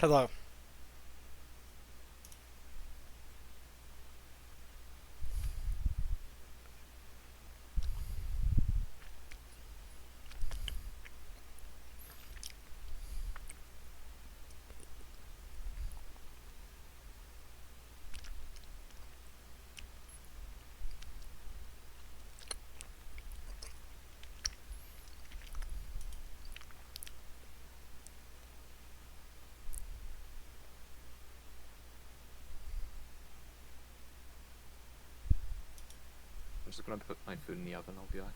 Hello. I'm just gonna put my food in the oven, I'll be back.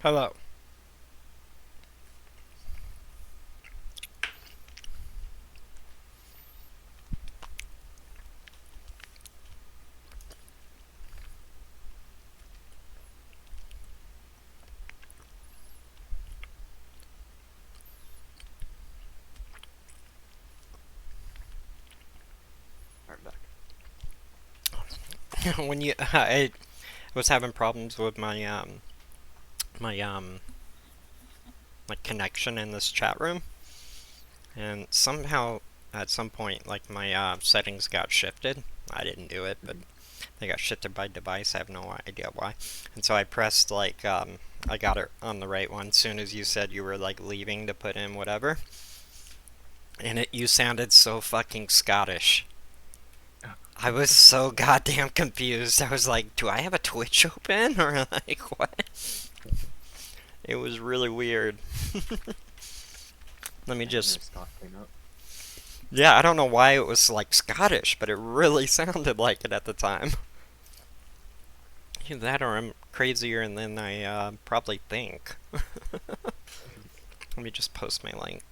Hello. Alright, back. When you, I was having problems with my like connection in this chat room, and somehow at some point like my settings got shifted. I didn't do it, but they got shifted by device. I have no idea why. And so I pressed like I got it on the right one as soon as you said you were like leaving to put in whatever, and you sounded so fucking Scottish. I was so goddamn confused. I was like, do I have a Twitch open? Or like, what? It was really weird. Let me I think just. your stock came up. Yeah, I don't know why it was like Scottish, but it really sounded like it at the time. Either that or I'm crazier than I probably think. Let me just post my link.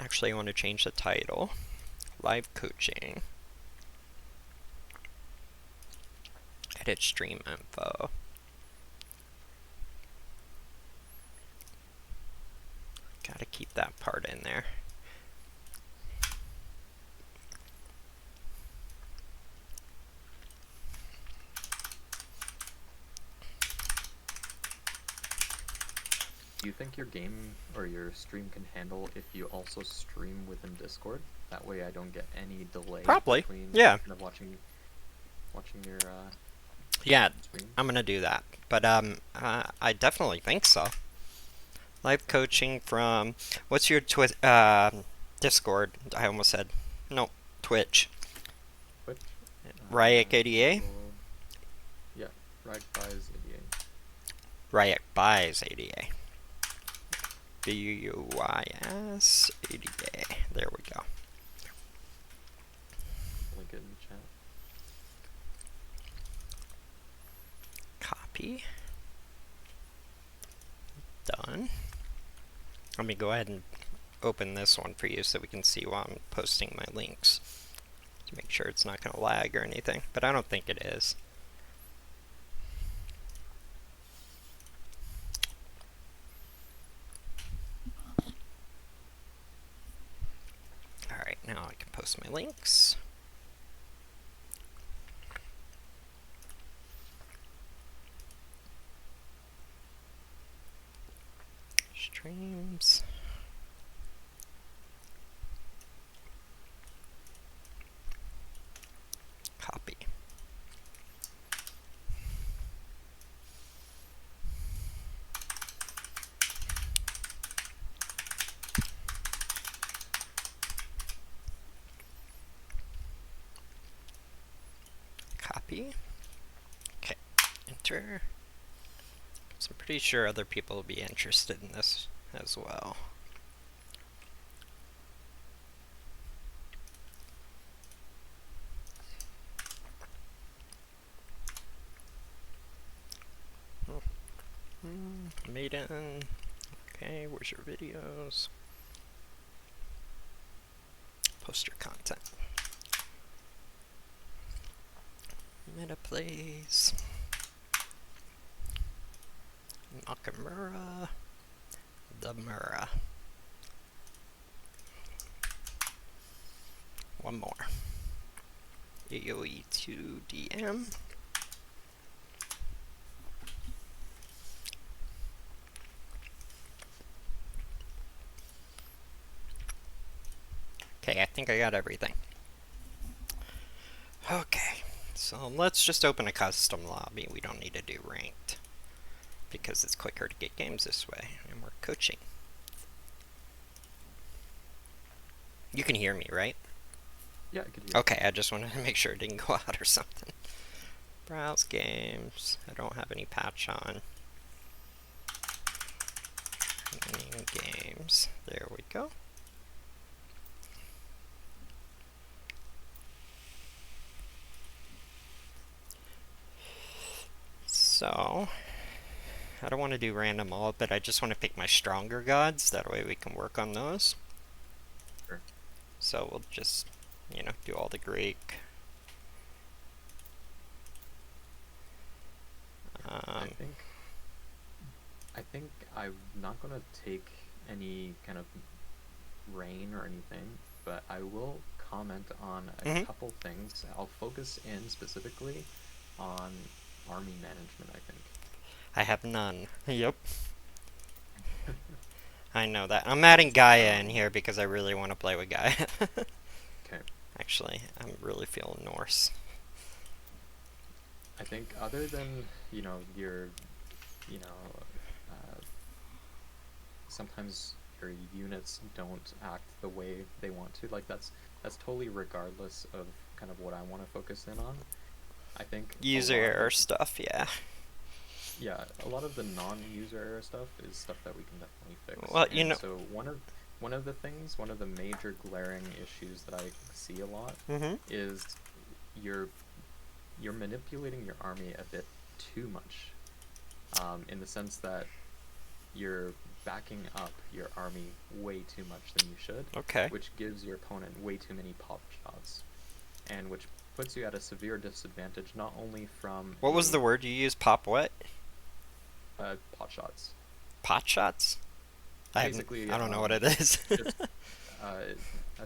Actually, I want to change the title. Live coaching. Edit stream info. Gotta keep that part in there. Do you think your game or your stream can handle if you also stream within Discord? That way I don't get any delay Probably. between Yeah. kind of watching your Yeah, stream. I'm gonna do that. But I definitely think so. Live coaching from what's your Discord? I almost said no, Twitch. Twitch. Ryuk I 88. will. Yeah, Rag buys 88. Ryuk buys 88. BUYS 88. There we go. Link it in the chat. Copy. Done. Let me go ahead and open this one for you so we can see while I'm posting my links to make sure it's not going to lag or anything. But I don't think it is. Alright, now I can post my links. Streams. Copy. Copy. Okay, enter. So I'm pretty sure other people will be interested in this as well. Maiden. Okay, where's your videos? Post your content. Meta plays. Nakamura. The Mura. One more. AOE to DM. Okay, I think I got everything. Okay, so let's just open a custom lobby. We don't need to do ranked because it's quicker to get games this way, and we're coaching. You can hear me, right? Yeah, I could hear. Okay, I just wanted to make sure it didn't go out or something. Browse games. I don't have any patch on. Winning games. There we go. So, I don't want to do random all, but I just want to pick my stronger gods. That way we can work on those. Sure. So we'll just, do all the Greek. I think I'm not gonna take any kind of rain or anything, but I will comment on a couple things. I'll focus in specifically on army management, I think. I have none. Yep. I know that. I'm adding Gaia in here because I really want to play with Gaia. Okay. Actually, I'm really feeling Norse. I think other than, your, you know, sometimes your units don't act the way they want to. Like that's totally regardless of kind of what I want to focus in on. I think User error stuff, yeah. Yeah, a lot of the non-user error stuff is stuff that we can definitely fix. Well, so one of the things, one of the major glaring issues that I see a lot is you're manipulating your army a bit too much, in the sense that you're backing up your army way too much than you should. Okay. Which gives your opponent way too many pop shots, and which puts you at a severe disadvantage, not only from what was the word you used? Pop what? Pot shots. Pot shots? Basically, I don't know what it is. I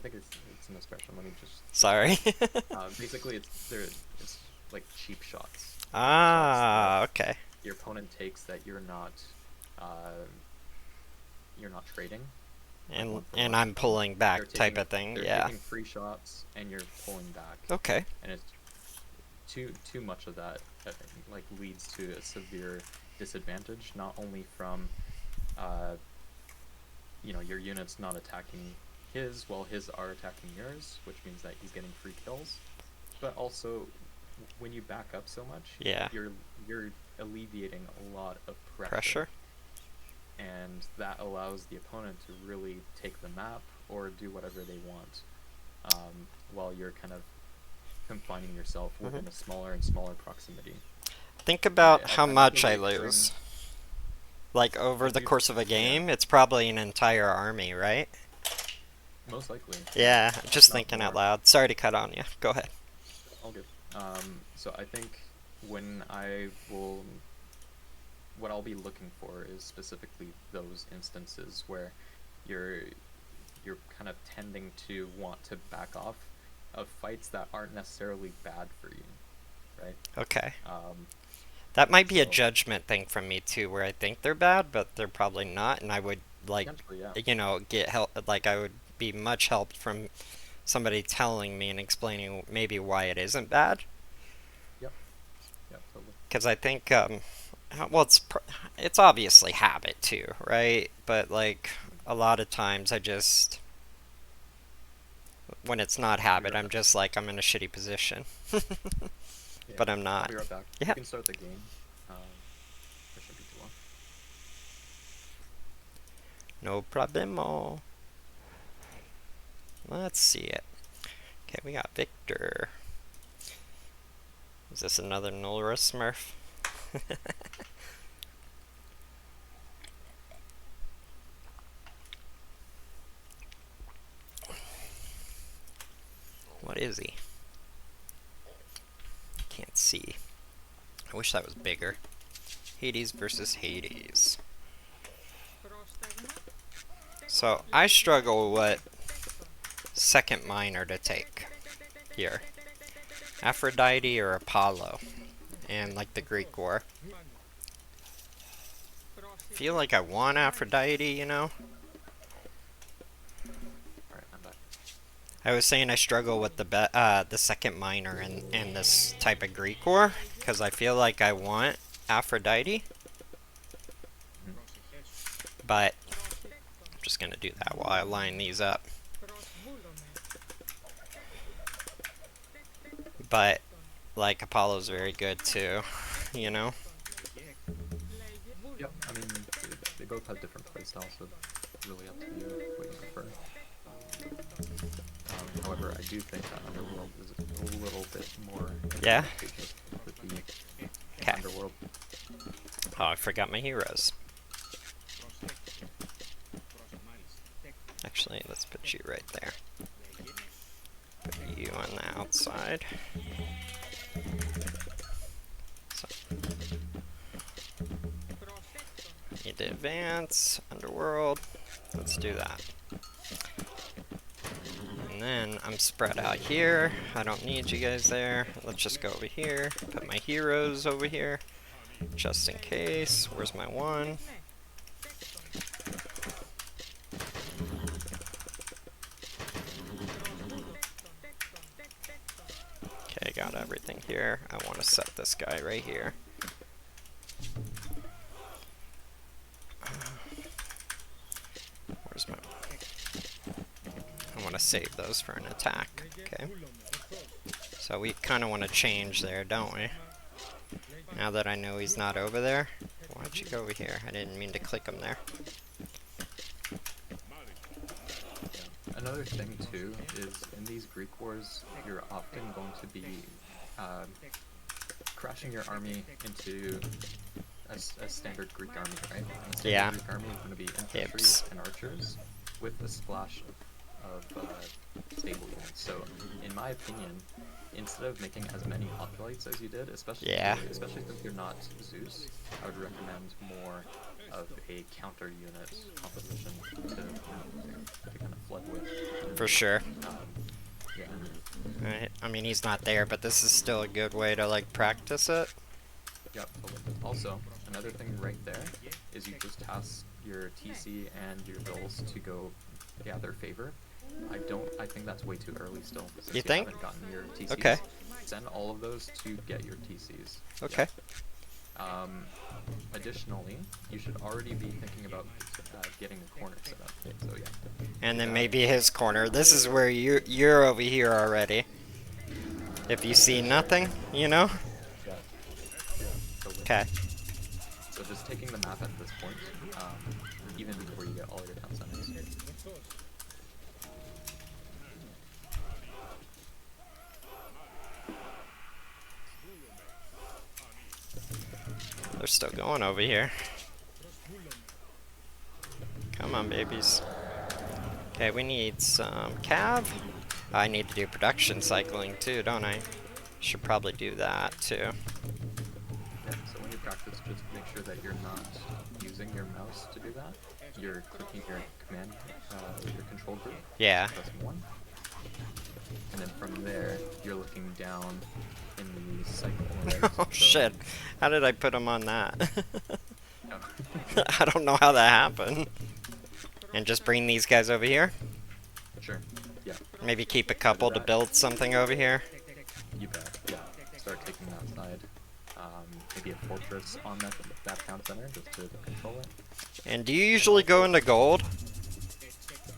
think it's an expression. Let me just. Sorry. Basically, it's like cheap shots. Ah, shots okay. Your opponent takes that you're not trading. And I'm pulling back type of thing. They're Yeah. taking free shots and you're pulling back. Okay. And it's too much of that like leads to a severe disadvantage, not only from your units not attacking his while his are attacking yours, which means that he's getting free kills, but also when you back up so much, yeah, you're alleviating a lot of pressure, and that allows the opponent to really take the map or do whatever they want, while you're kind of confining yourself within a smaller and smaller proximity. Think about how much I lose. Like, over the course of a game, it's probably an entire army, right? Most likely. Yeah, just thinking out loud. Sorry to cut on you. Go ahead. All good. So I think what I'll be looking for is specifically those instances where you're kind of tending to want to back off of fights that aren't necessarily bad for you, right? Okay. That might be a judgment thing from me too, where I think they're bad, but they're probably not, and I would get help. Like, I would be much helped from somebody telling me and explaining maybe why it isn't bad. Yep. Yep. Totally. Because I think, well, it's obviously habit too, right? But like a lot of times, when it's not habit, I'm just like, I'm in a shitty position. Yeah, but I'm not. I'll be right back. Yeah. You can start the game. That shouldn't be too long. No problemo. Let's see it. Okay, we got Victor. Is this another Nolra Smurf? What is he? Can't see. I wish that was bigger. Hades versus Hades. So, I struggle with what second minor to take here. Aphrodite or Apollo in like the Greek war. Feel like I want Aphrodite, you know? Alright, I'm back. I was saying I struggle with the second minor in this type of Greek war because I feel like I want Aphrodite, but I'm just gonna do that while I line these up. But like Apollo's very good too, you know? Yep, I mean, they both have different playstyles, so it's really up to you what you prefer. However, I do think that Underworld is a little bit more Yeah? advantageous with the Okay. Underworld. Oh, I forgot my heroes. Actually, let's put you right there. Put you on the outside. So. Need to advance. Underworld. Let's do that. And then I'm spread out here. I don't need you guys there. Let's just go over here. Put my heroes over here. Just in case. Where's my one? Okay, got everything here. I want to set this guy right here. Where's my... I want to save those for an attack. Okay. So we kind of want to change there, don't we? Now that I know he's not over there. Why'd you go over here? I didn't mean to click him there. Another thing too is in these Greek wars, you're often going to be crashing your army into a standard Greek army, right? And a standard Greek army is going to be infantry and archers with a splash of stable units. So, in my opinion, instead of making as many hoplites as you did, especially since you're not Zeus, I would recommend more of a counter unit composition to kind of flood with. For sure. Yeah. I mean, he's not there, but this is still a good way to, like, practice it. Yep, totally. Also, another thing right there is you just task your TC and your bills to go gather favor. I think that's way too early still. Since you think? Haven't gotten your TCs. Okay. Send all of those to get your TCs. Okay. Yeah. Additionally, you should already be thinking about getting a corner set up. So yeah. And then maybe his corner. This is where you're over here already. If you see nothing, you know? Yeah. Totally. Okay. So just taking the map at this point, even before you get all your town centers. They're still going over here. Come on, babies. Okay, we need some cav. I need to do production cycling too, don't I? Should probably do that too. Yeah, so when you practice, just make sure that you're not using your mouse to do that. You're clicking your command, your control group. Yeah. Pressing 1. And then from there, you're looking down in the cycle. Right? Oh shit. How did I put him on that? Oh. I don't know how that happened. And just bring these guys over here? Sure. Yeah. Maybe keep a couple to build something over here? You bet. Yeah. Start taking that side. Maybe a fortress on that town center just to control it. And do you usually go into gold?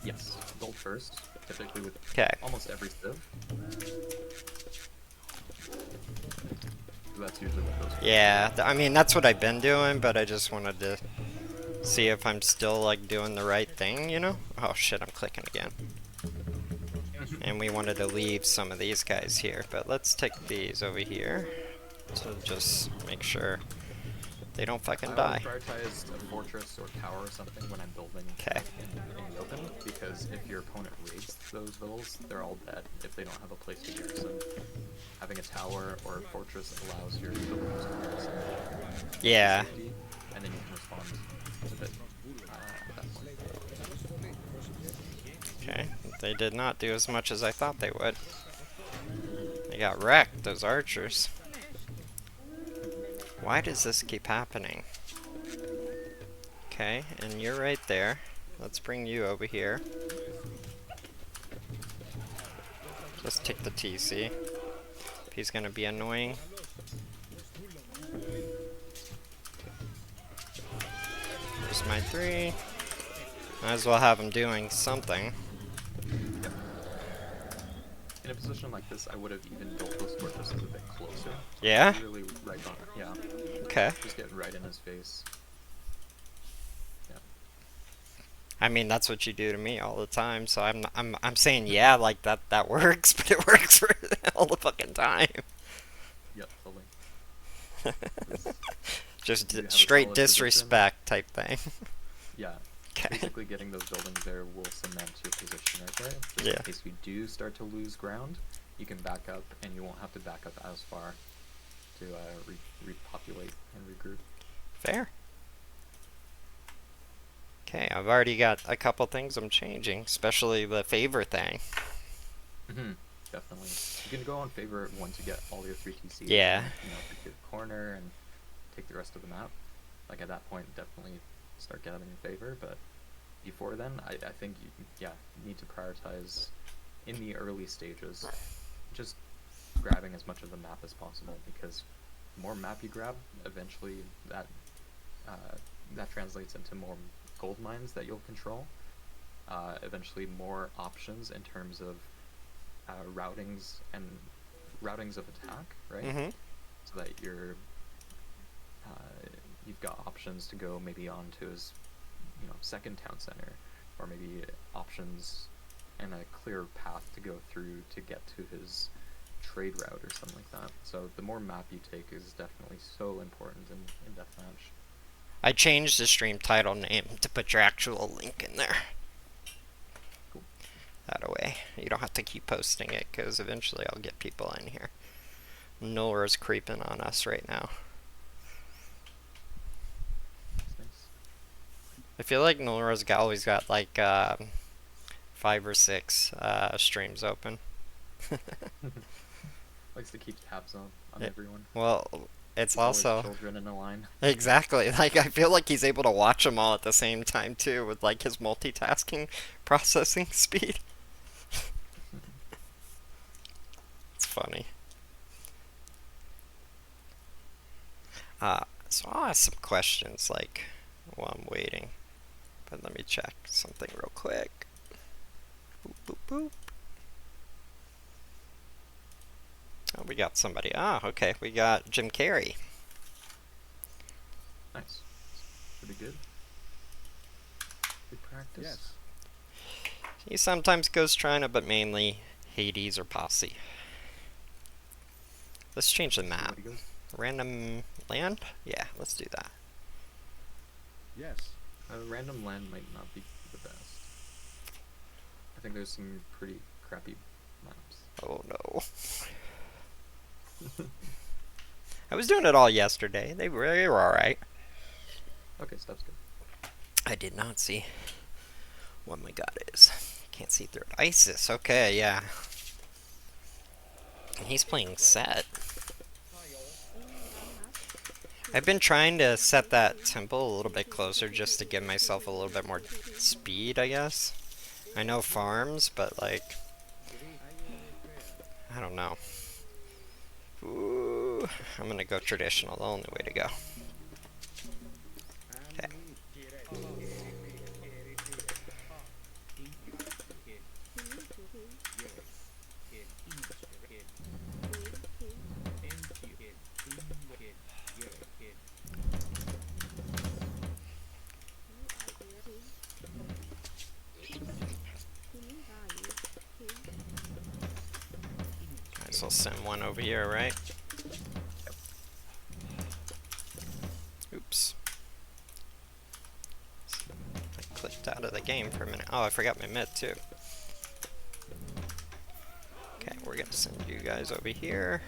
Yes. Gold first. Typically with almost every civ. So that's usually what goes. Yeah, I mean, that's what I've been doing, but I just wanted to see if I'm still, like, doing the right thing, you know? Oh shit, I'm clicking again. And we wanted to leave some of these guys here, but let's take these over here to just make sure they don't fucking die. I would prioritize a fortress or tower or something when I'm building in the open, because if your opponent raids those villas, they're all dead if they don't have a place to garrison. Having a tower or a fortress allows your villagers to garrison. Yeah. Safety, and then you can respond to it at that point. Okay, they did not do as much as I thought they would. They got wrecked, those archers. Why does this keep happening? Okay, and you're right there. Let's bring you over here. Just take the TC. If he's gonna be annoying. There's my 3. Might as well have him doing something. Yep. In a position like this, I would have even built those fortresses a bit closer. Yeah? Really right on. Yeah. Okay. Just get right in his face. Yeah. I mean, that's what you do to me all the time, so I'm saying yeah, like that works, but it works for all the fucking time. Yep, totally. Just You have a straight solid disrespect type thing. Yeah. Okay. Basically, getting those buildings there will cement your position right there. Just Yeah. in case you do start to lose ground, you can back up, and you won't have to back up as far to repopulate and regroup. Fair. Okay, I've already got a couple things I'm changing, especially the favor thing. Definitely. You can go on favor once you get all your 3 TCs. Yeah. And, take the corner and take the rest of the map. Like, at that point, definitely start getting in favor, but before then, I think you need to prioritize in the early stages just grabbing as much of the map as possible, because the more map you grab, eventually that translates into more gold mines that you'll control, eventually more options in terms of routings of attack, right? Mm-hmm. So that you've got options to go maybe onto his second town center, or maybe options and a clear path to go through to get to his trade route or something like that. So the more map you take is definitely so important in Deathmatch. I changed the stream title name to put your actual link in there. Cool. That way, you don't have to keep posting it, because eventually I'll get people in here. Nora's creeping on us right now. That's nice. I feel like Nora's always got like 5 or 6 streams open. Likes to keep tabs on everyone. Well, it's Always also children in a line. exactly, like, I feel like he's able to watch them all at the same time too, with like his multitasking processing speed. It's funny. So I'll ask some questions like while I'm waiting, but let me check something real quick. Boop, boop, boop. Oh, we got somebody. Ah, okay, we got Jim Carrey. Nice. Pretty good. Good practice. Yes. He sometimes goes China, but mainly Hades or Posse. Let's change the map. Random land? Yeah, let's do that. Yes. Random land might not be the best. I think there's some pretty crappy maps. Oh no. I was doing it all yesterday. They were alright. Okay, so that's good. I did not see what my god is. Can't see through it. ISIS, okay, yeah. He's playing set. I've been trying to set that temple a little bit closer just to give myself a little bit more speed, I guess. I know farms, but like, I don't know. Ooh, I'm gonna go traditional, the only way to go. Okay. Might as well send one over here, right? Oops. I clicked out of the game for a minute. Oh, I forgot my mid too. Okay, we're gonna send you guys over here.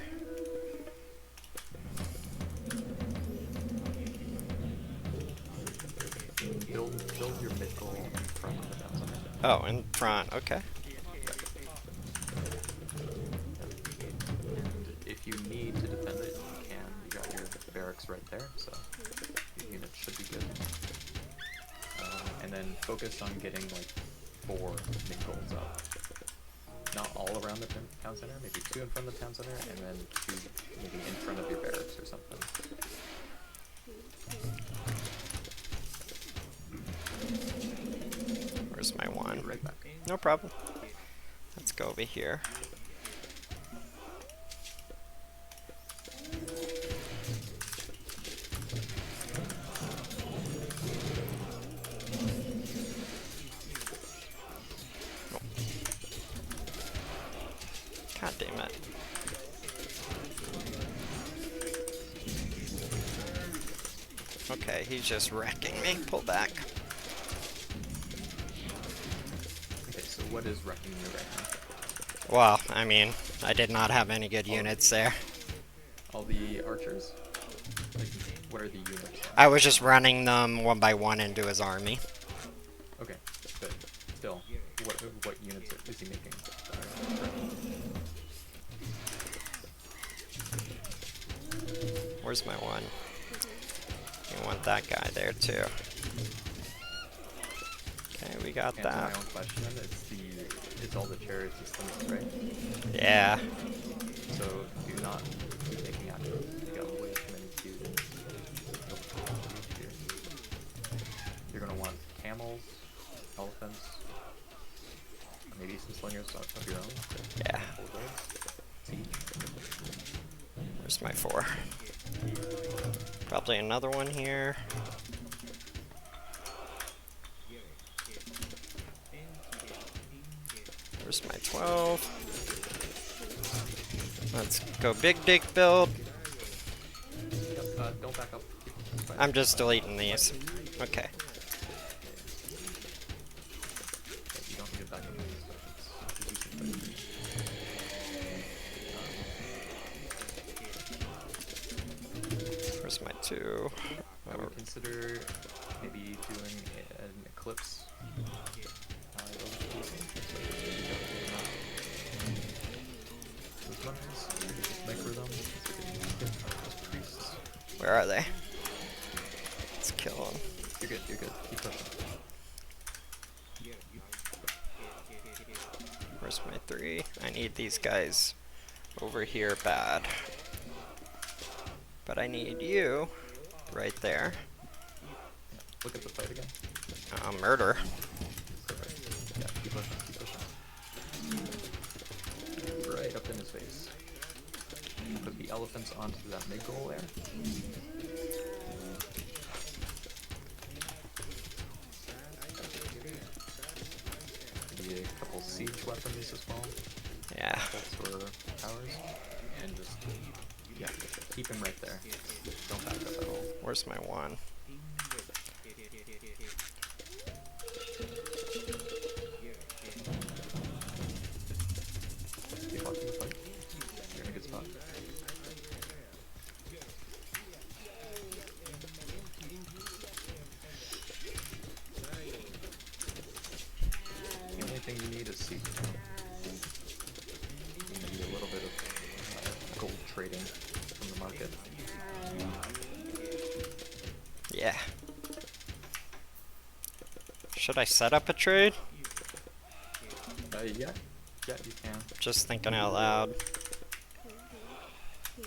Build your mid goal in front of the downside. Oh, in front, okay. if you need to defend it, you can. You got your barracks right there, so your units should be good. And then focus on getting like 4 mid-golds up. Not all around the town center, maybe 2 in front of the town center, and then 2 maybe in front of your barracks or something. Where's my one? Right back. No problem. Let's go over here. God damn it. Okay, he's just wrecking me. Pull back. Okay, so what is wrecking you right now? Well, I mean, I did not have any good units there. All the archers? Like, what are the units? I was just running them one by one into his army. Okay, but still, what units is he making? Where's my one? You want that guy there too. Okay, we got Answer that. my own question. It's all the chariots systems, right? Yeah. So do not keep taking action. You got way too many queues. You're gonna want camels, elephants, maybe some slingers of your own. Yeah. Where's my 4? Probably another one here. Where's my 12? Let's go big dig build. Yep, don't back up. I'm just deleting these. Okay. You don't need to back up on these stuff. Where's my 2? I would consider maybe doing an eclipse. Where are they? Let's kill them. You're good, you're good. Keep pushing. Where's my 3? I need these guys over here bad. But I need you right there. Look at the fight again. Murder. Perfect. Yeah, keep pushing, keep pushing. Right up in his face. Put the elephants onto that mid goal there. Maybe a couple siege weapons as well. Yeah. For towers. And just, yeah, keep him right there. Don't back up at all. Where's my 1? Keep watching the fight. You're in a good spot. The only thing you need is seed. Maybe a little bit of gold trading from the market. Yeah. Should I set up a trade? Yeah. Yeah, you can. Just thinking out loud. You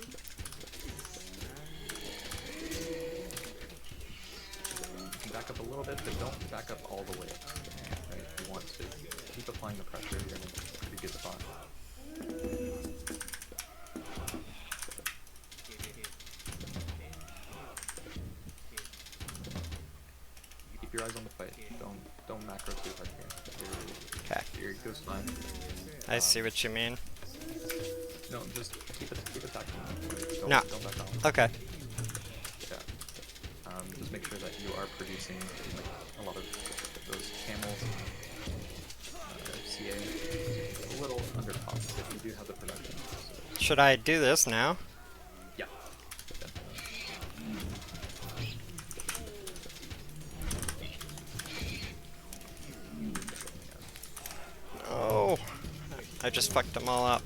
can back up a little bit, but don't back up all the way. Right? You want to keep applying the pressure. You're in a pretty good spot. Keep your eyes on the fight. Don't macro too hard here. Okay. Your goes fine. I see what you mean. No, just keep attacking. No. Don't back off. Okay. Yeah. Just make sure that you are producing like a lot of those camels, CA, a little under cost, but you do have the production. So. Should I do this now? Yeah. Definitely. Oh, I just fucked them all up.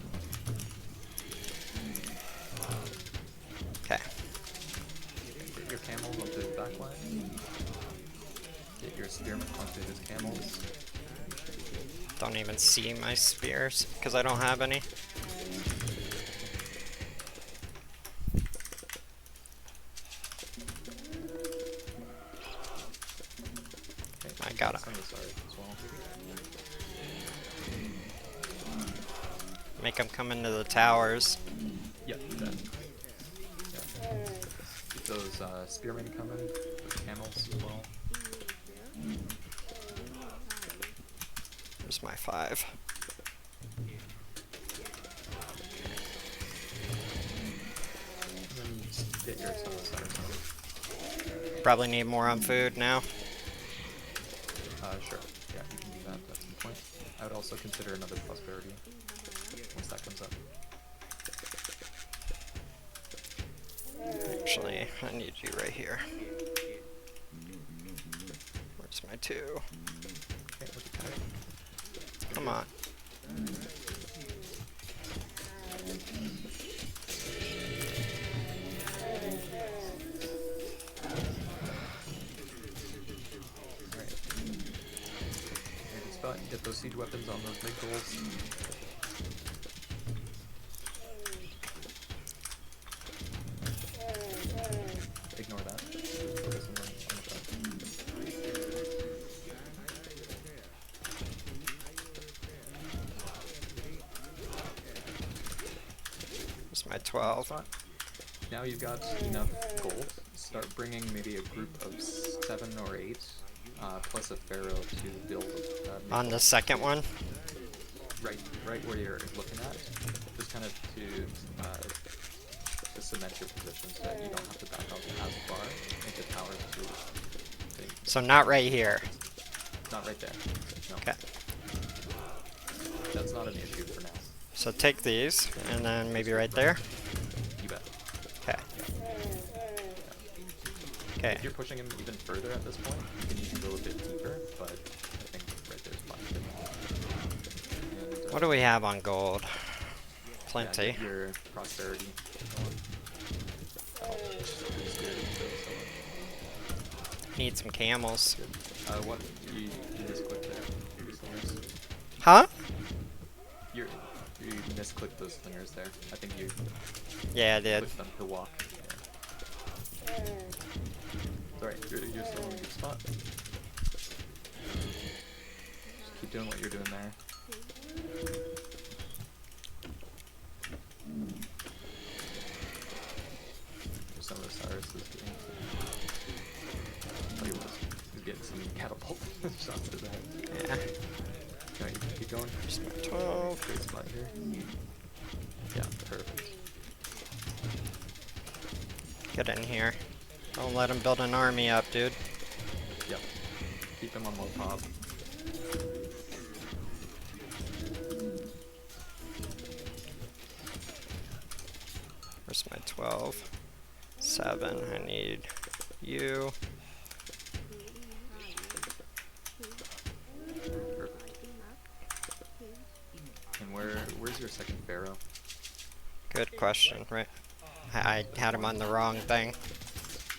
spearmen onto his camels. Don't even see my spears because I don't have any. Okay, I he's got it. some of the stars as well. Make them come into the towers. Yep, that. Yeah. Keep those spearmen coming, those camels as well. There's my 5. And then just get your some of the stars. Probably need more on food now. Sure. Yeah, you can do that at some point. I would also consider another prosperity once that comes up. Actually, I need you right here. Where's my 2? Okay, look at that. Come on. Get those siege weapons on those big goals. Ignore that. Focus on the front. There's my 12. Now you've got enough gold. Start bringing maybe a group of 7 or 8. Plus a pharaoh to build. On the second one? Right where you're looking at. Just kind of to cement your position so that you don't have to back up as far into towers to. So not right here. Not right there. No. Okay. That's not an issue for now. So take these, and then maybe right there? You bet. Okay. Okay. If you're pushing him even further at this point, you can even go a bit deeper, but I think right there's fine. And, what do we have on gold? Plenty. Yeah, your prosperity. Need some camels. What? You misclicked there. Slingers. Huh? You misclicked those slingers there. I think you. Yeah, I did. Clicked them to walk. Yeah. Alright, you're still in a good spot. Just keep doing what you're doing there. Some of the Cyrus is getting. Oh, he was. He's getting some catapult shots to the head. Yeah. Alright, you can keep going. Just 12. Great spot here. Yeah, perfect. Get in here. Don't let him build an army up, dude. Yep. Keep him on low pop. Where's my 12? 7. I need you. Perfect. And where's your second pharaoh? Good question, right? I had him on the wrong thing.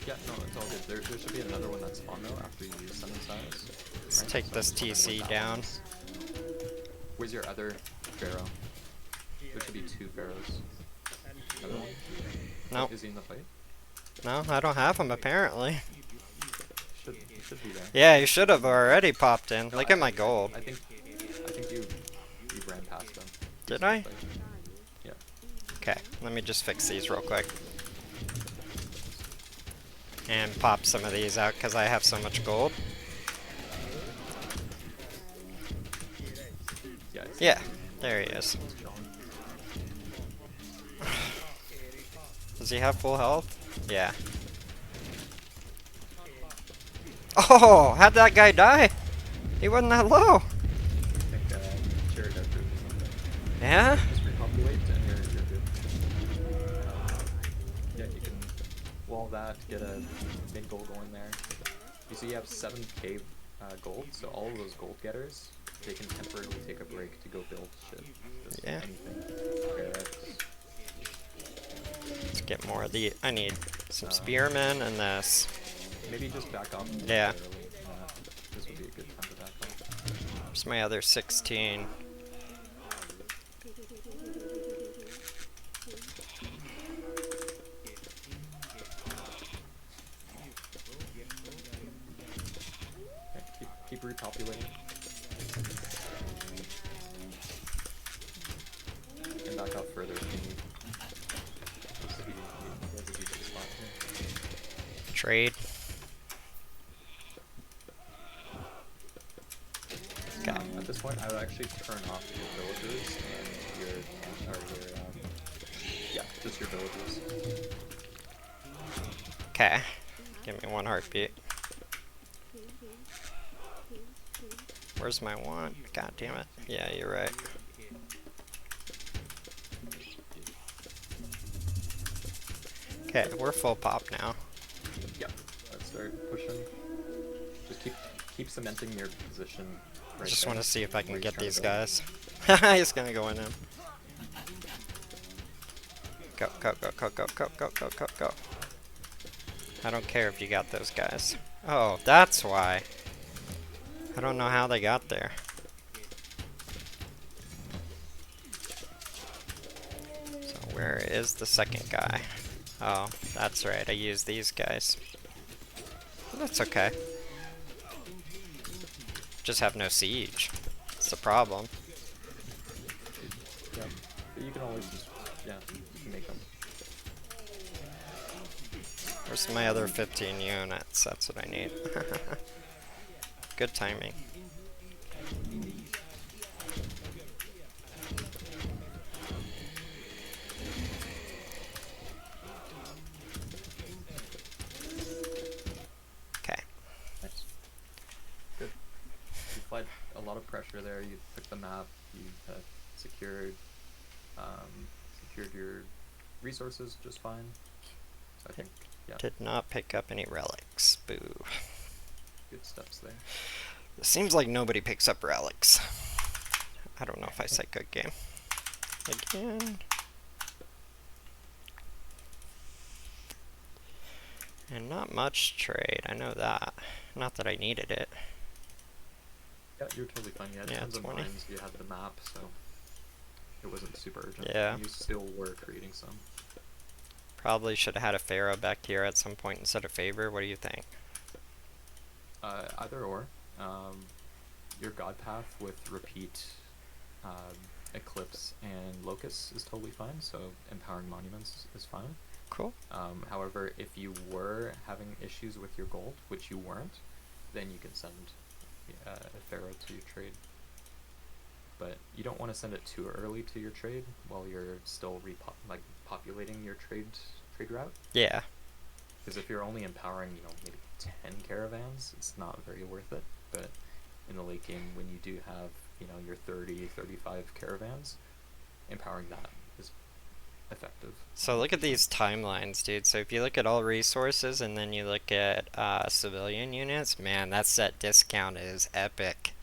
Yeah, no, it's all good. There should be another one that spawned though after you use summon size. Let's take this TC down. Where's your other pharaoh? There should be 2 pharaohs. Another one? No. Is he in the fight? No, I don't have him apparently. Should be there. Yeah, he should have already popped in. No, look at my gold. I think you ran past him. Did I? Yeah. Okay, let me just fix these real quick. And pop some of these out because I have so much gold. Yeah, there he is. Does he have full health? Yeah. Oh, how'd that guy die? He wasn't that low. I think yeah? Just repopulate and you're good. Yeah, you can wall that, get a big gold going there. You see you have 7k gold, so all of those gold getters, they can temporarily take a break to go build shit. Just yeah. Anything. Carrots. Let's get more of the. I need some spearmen and this. Maybe just back up. Yeah. Just Where's my other 16? Okay, keep repopulating. And back out further if you need. There's a decent spot here. Trade. Okay. At this point, I would actually turn off your villagers and yeah, just your villagers. Okay. Give me one heartbeat. Where's my one? God damn it. Yeah, you're right. Okay, we're full pop now. Yep. Let's start pushing. Just keep cementing your position. I just want to see if I can get these go. guys. He's gonna go in him. Go, go, go, go, go, go, go, go, go, go. I don't care if you got those guys. Oh, that's why. I don't know how they got there. So where is the second guy? Oh, that's right. I used these guys. That's okay. Just have no siege. That's the problem. Yeah, but you can always just, yeah, you can make them. Where's my other 15 units? That's what I need. Good timing. Okay. Nice. Good. You applied a lot of pressure there. You took the map. You secured your resources just fine. So I think, yeah, Did not pick up any relics. Boo. good steps there. It seems like nobody picks up relics. I don't know if I said good game. Again. And not much trade, I know that. Not that I needed it. Yeah, you're totally fine. You had Yeah, tons of 20. mines. You had the map, so it wasn't super urgent. Yeah. You still were creating some. Probably should have had a Pharaoh back here at some point instead of Favor. What do you think? Either or. Your god path with repeat Eclipse and Locust is totally fine, so empowering monuments is fine. Cool. However, if you were having issues with your gold, which you weren't, then you can send a Pharaoh to your trade. But you don't want to send it too early to your trade while you're still populating your trade route. Yeah. Because if you're only empowering, maybe 10 caravans, it's not very worth it. But in the late game, when you do have, your 30, 35 caravans, empowering that is effective. So look at these timelines, dude. So if you look at all resources and then you look at civilian units, man, that set discount is epic.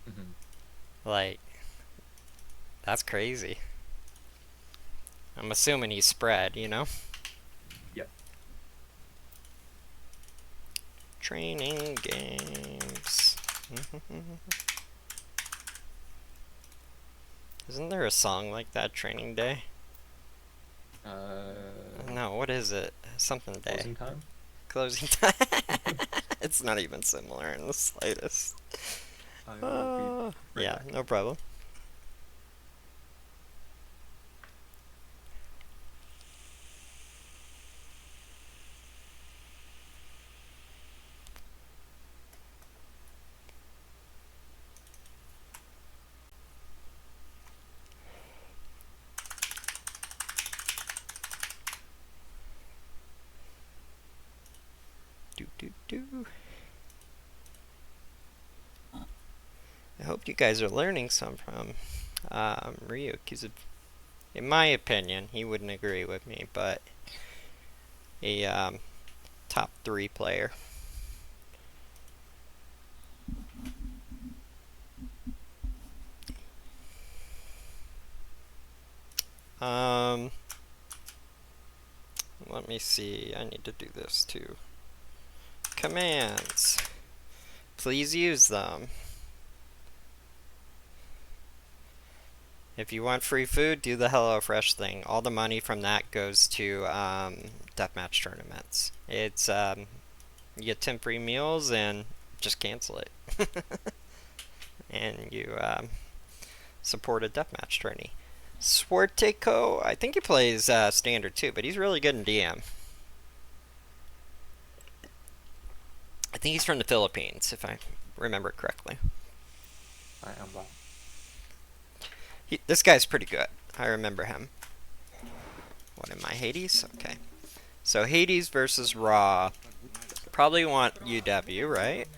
Mm-hmm. Like, that's crazy. I'm assuming he's spread, Yep. Training games. Isn't there a song like that, Training Day? No, what is it? Something Day. Closing time? Closing time. It's not even similar in the slightest. Right Yeah, back. no problem. I hope you guys are learning some from Ryuk. He's in my opinion, he wouldn't agree with me, but a top 3 player. Let me see. I need to do this too. Commands. Please use them. If you want free food, do the HelloFresh thing. All the money from that goes to deathmatch tournaments. It's you get 10 free meals and just cancel it, and you support a deathmatch tourney. Swarteko, I think he plays standard too, but he's really good in DM. I think he's from the Philippines, if I remember correctly. I am that. This guy's pretty good. I remember him. What am I, Hades? Okay. So Hades versus Raw. Probably want UW, right?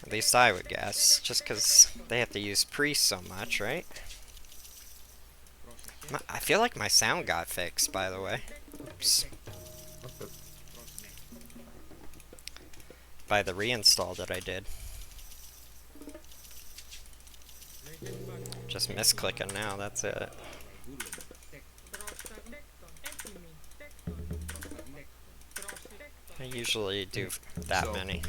At least I would guess. Just because they have to use Priest so much, right? I feel like my sound got fixed, by the way. Oops. By the reinstall that I did. Just misclicking now, that's it. I usually do that many.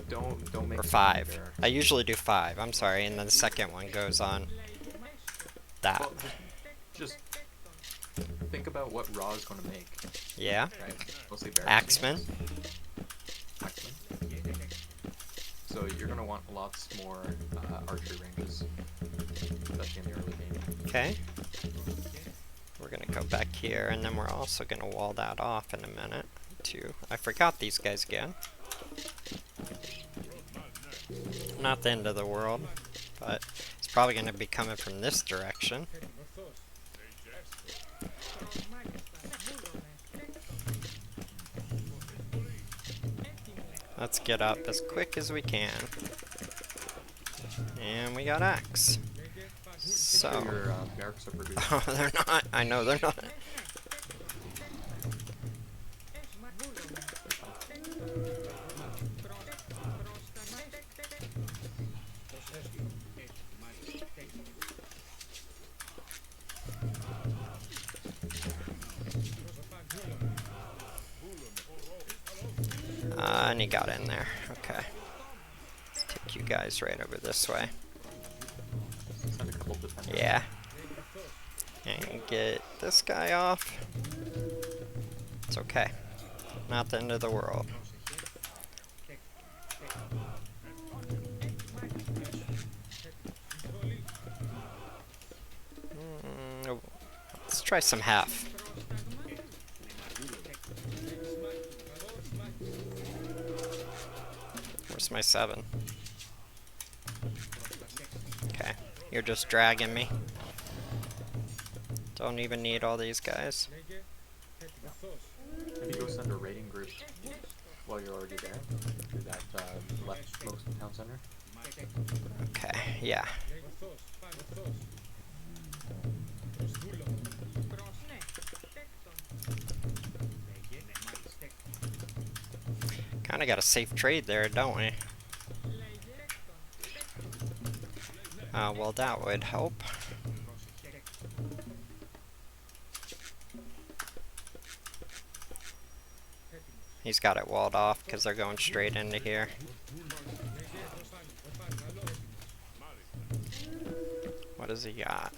Don't make or 5. I usually do 5, I'm sorry, and then the second one goes on that. Well, just think about what Raw is going to make. Yeah? Right? Mostly bear Axeman? Axeman. So you're going to want lots more archery ranges, especially in the early game. Okay. We're gonna go back here, and then we're also gonna wall that off in a minute, too. I forgot these guys again. Not the end of the world, but it's probably gonna be coming from this direction. Let's get up as quick as we can. And we got Axe. So. Your barracks are produced. Oh, they're not. I know they're not. And he got in there. Okay. Let's take you guys right over this way. Send a couple defenders. Yeah. And get this guy off. It's okay. Not the end of the world. Let's try some half. Where's my 7? Okay, you're just dragging me. Don't even need all these guys. Maybe go send a raiding group while you're already there to that leftmost town center. Okay, yeah. Kinda got a safe trade there, don't we? Well, that would help. He's got it walled off because they're going straight into here. What does he got?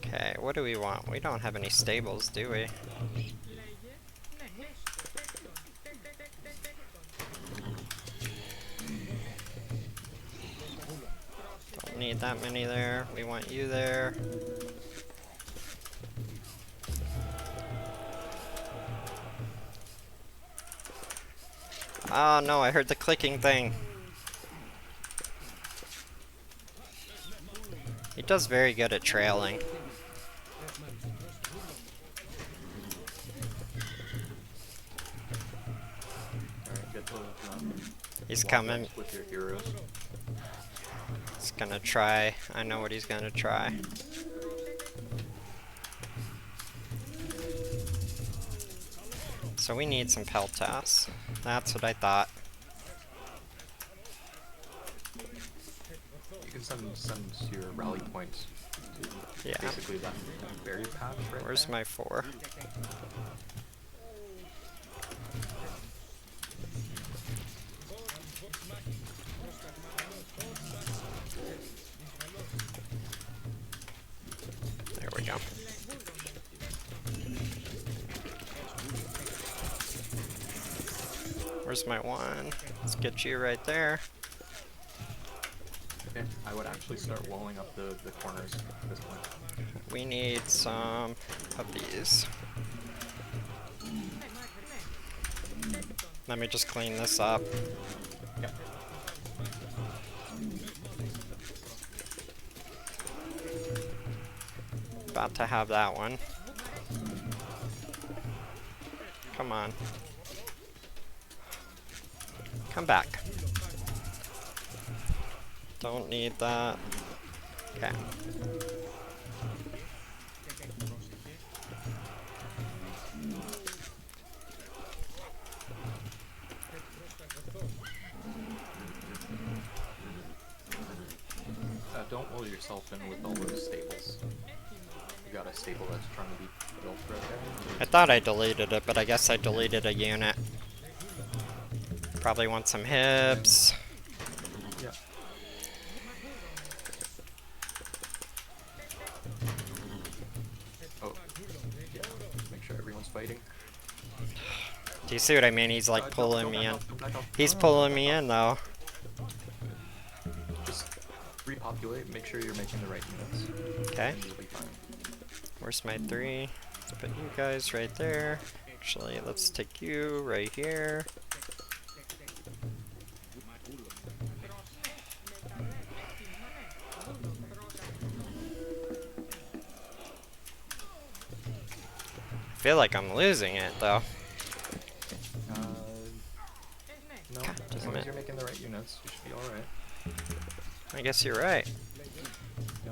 Okay, what do we want? We don't have any stables, do we? Don't need that many there. We want you there. Oh no, I heard the clicking thing. He does very good at trailing. Alright, get those He's walk coming. ups with your heroes. He's gonna try. I know what he's gonna try. So we need some Peltas. That's what I thought. You can send your rally point to Yeah. basically that berry patch right Where's there. my 4? There we go. Where's my 1? Let's get you right there. Okay, I would actually start walling up the corners at this point. We need some of these. Let me just clean this up. Yep. About to have that one. Come on. Come back. Don't need that. Okay. Don't roll yourself in with all those staples. You got a staple that's trying to be built right there. I thought I deleted it, but I guess I deleted a unit. Probably want some hibs. Yeah. Oh, yeah. Make sure everyone's fighting. Do you see what I mean? He's like pulling Don't me back in. off, don't back off. He's No, pulling don't me back in though. off. Just repopulate. Make sure you're making the right units. Okay. And you'll be fine. Where's my 3? Let's put you guys right there. Actually, let's take you right here. I feel like I'm losing it though. No, God as damn long it. as you're making the right units, you should be alright. I guess you're right. Yeah.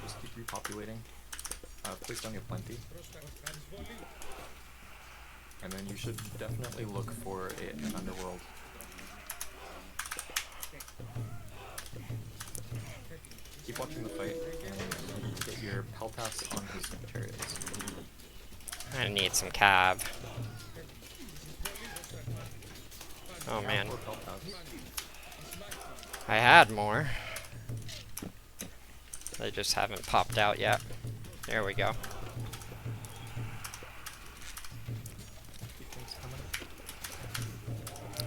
Just keep repopulating. Place down your plenty. And then you should definitely look for an underworld. Keep watching the fight and get your Peltas on his chariots. I need some cav. Oh Yeah, man. 4 Peltas. I had more. They just haven't popped out yet. There we go. Keep things coming.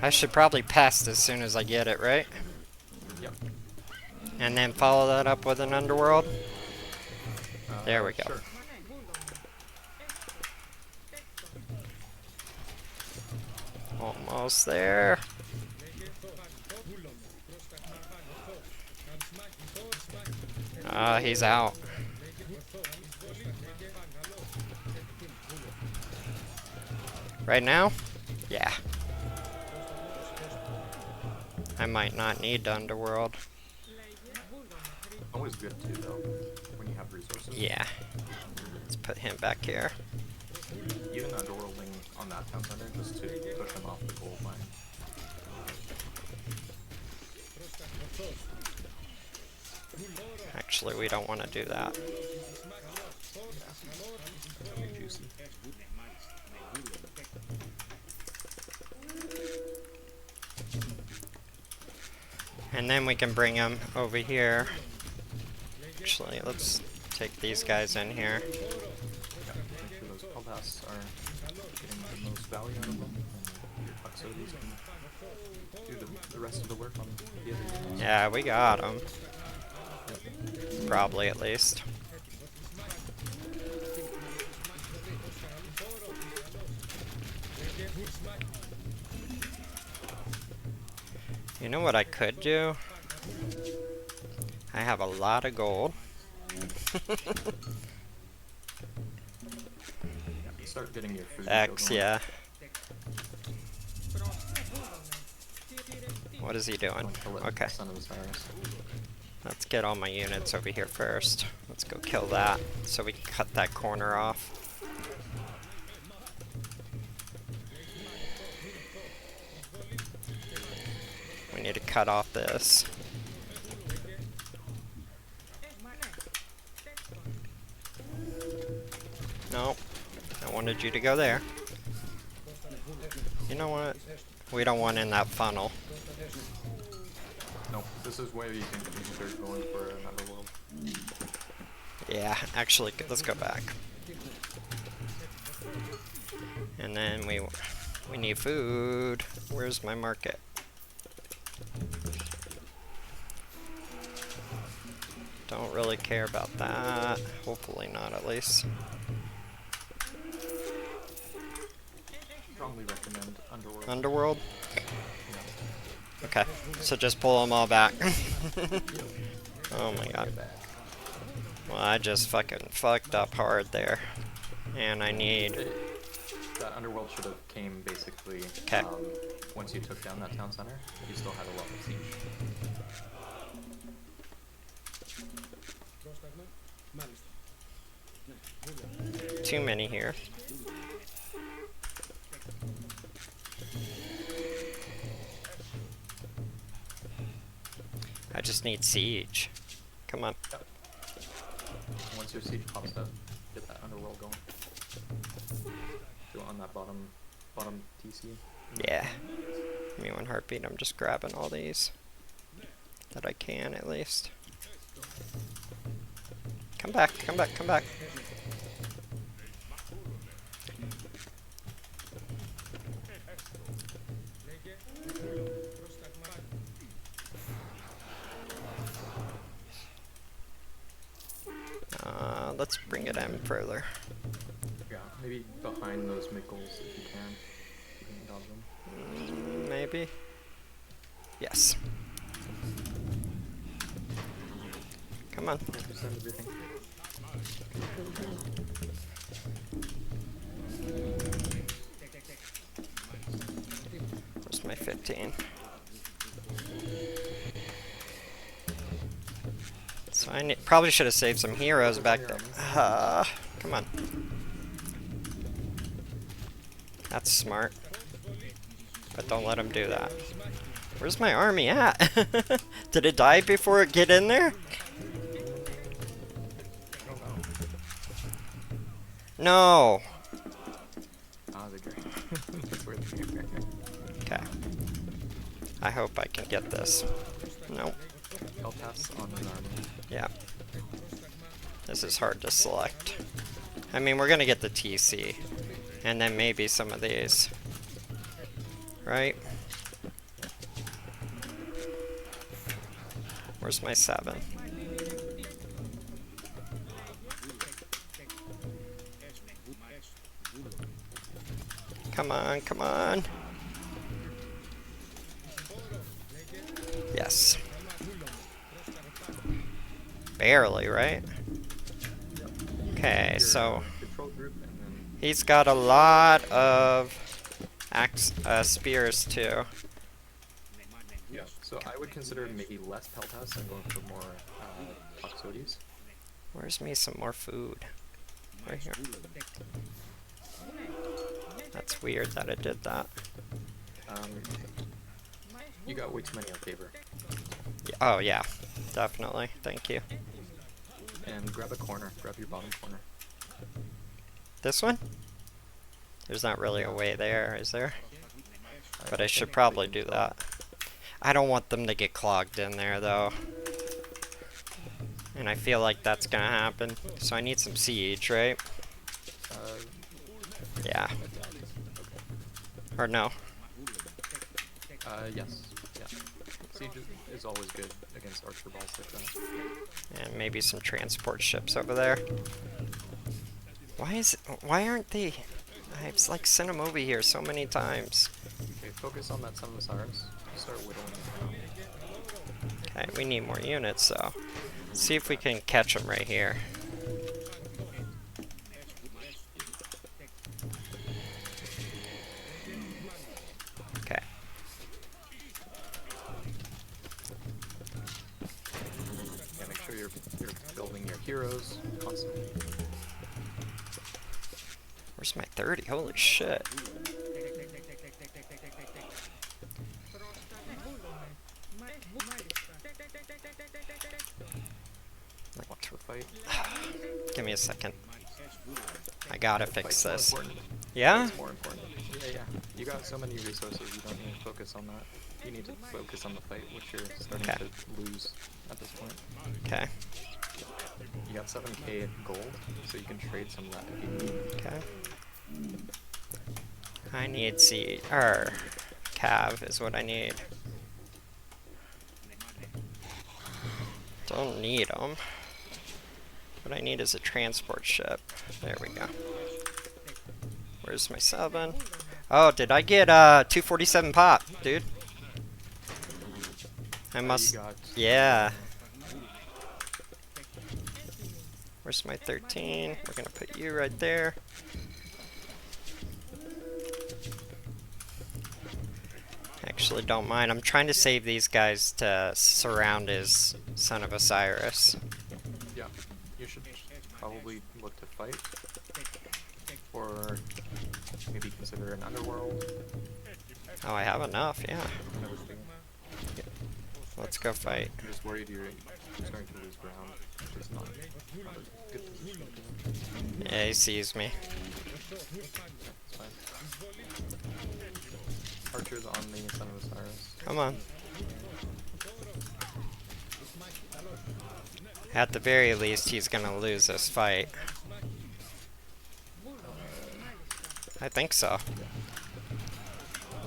I should probably pest as soon as I get it, right? Yep. And then follow that up with an underworld. There we go. Sure. Almost there. He's out. Right now? Yeah. I might not need the underworld. Always good too, though, when you have resources. Yeah. Let's put him back here. Even underworlding on that town center just to push him off the gold line. Actually, we don't want to do that. Very juicy. And then we can bring him over here. Actually, let's take these guys in here. Yeah, make sure those Peltas are getting the most value out of them, and your Puxotes can do the rest of the work on the other units. Yeah, we got him. Probably, at least. You know what I could do? I have a lot of gold. Start getting your food. X, going. yeah. What is he doing? Going to kill it, Okay. Son of Osiris. Let's get all my units over here first. Let's go kill that so we can cut that corner off. We need to cut off this. No, I wanted you to go there. You know what? We don't want in that funnel. Nope, this is where you can start going for an underworld. Yeah, actually, let's go back. And then we need food. Where's my market? Don't really care about that. Hopefully not, at least. Strongly recommend underworld. Underworld? Yeah. Okay, so just pull them all back. Oh my god. Get back. Well, I just fucking fucked up hard there. And I need... That underworld should have came basically 'Kay. Once you took down that town center. You still had a lot of siege. Too many here. I just need siege. Come on. Yep. Once your siege pops up, get that underworld going. Do it on that bottom TC. Yeah. Give me one heartbeat. I'm just grabbing all these. That I can, at least. Come back, come back, come back. Let's bring it in further. Yeah, maybe behind those mid goals if you can. You can dodge them. Maybe. Yes. Come on. Send everything. Where's my 15? So I probably should have saved some heroes back there. Come on. That's smart. But don't let him do that. Where's my army at? Did it die before it get in there? No. Ah, the green. That's where it's here. Okay. I hope I can get this. Nope. I'll pass on an army. Yeah. This is hard to select. I mean, we're gonna get the TC. And then maybe some of these. Right? Where's my 7? Come on, come on. Yes. Barely, right? Okay, so Control group and then he's got a lot of spears too. yeah. So I would consider maybe less Peltas and going for more Toxotes. Where's me some more food? Right here. That's weird that it did that. You got way too many on favor. Yeah, oh yeah, definitely. Thank you. And grab a corner. Grab your bottom corner. This one? There's not really a way there, is there? But I should probably do that. I don't want them to get clogged in there, though. And I feel like that's gonna happen. So I need some siege, right? Yeah. Or no? Yes. Yeah. Siege is always good against archer balls like that. And maybe some transport ships over there. Why aren't they? I've like sent them over here so many times. Okay, focus on that Son of Osiris. Start whittling it down. Okay, we need more units, so see if we can catch them right here. Okay. Yeah, make sure you're building your heroes constantly. Where's my 30? Holy shit. Watch the fight. Give me a second. I gotta Fight's fix more this. important. Yeah? Fight's more important. Yeah. You got so many resources, you don't need to focus on that. You need to focus on the fight, which you're starting Okay. to lose at this point. Okay. You got 7k gold, so you can trade some of that if you need. Okay. I need seed. Cav is what I need. Don't need them. What I need is a transport ship. There we go. Where's my 7? Oh, did I get 247 pop, dude? I must. You got, Yeah. Where's my 13? We're gonna put you right there. Actually, don't mind. I'm trying to save these guys to surround his Son of Osiris. Yeah, you should probably look to fight, or maybe consider an underworld. Oh, I have enough, yeah. I was thinking. Let's go fight. I'm just worried you're starting to lose ground, which is not a good position to be in. Yeah, he sees me. It's fine. Archer's on the Son of Osiris. Come on. At the very least, he's gonna lose this fight. I think so.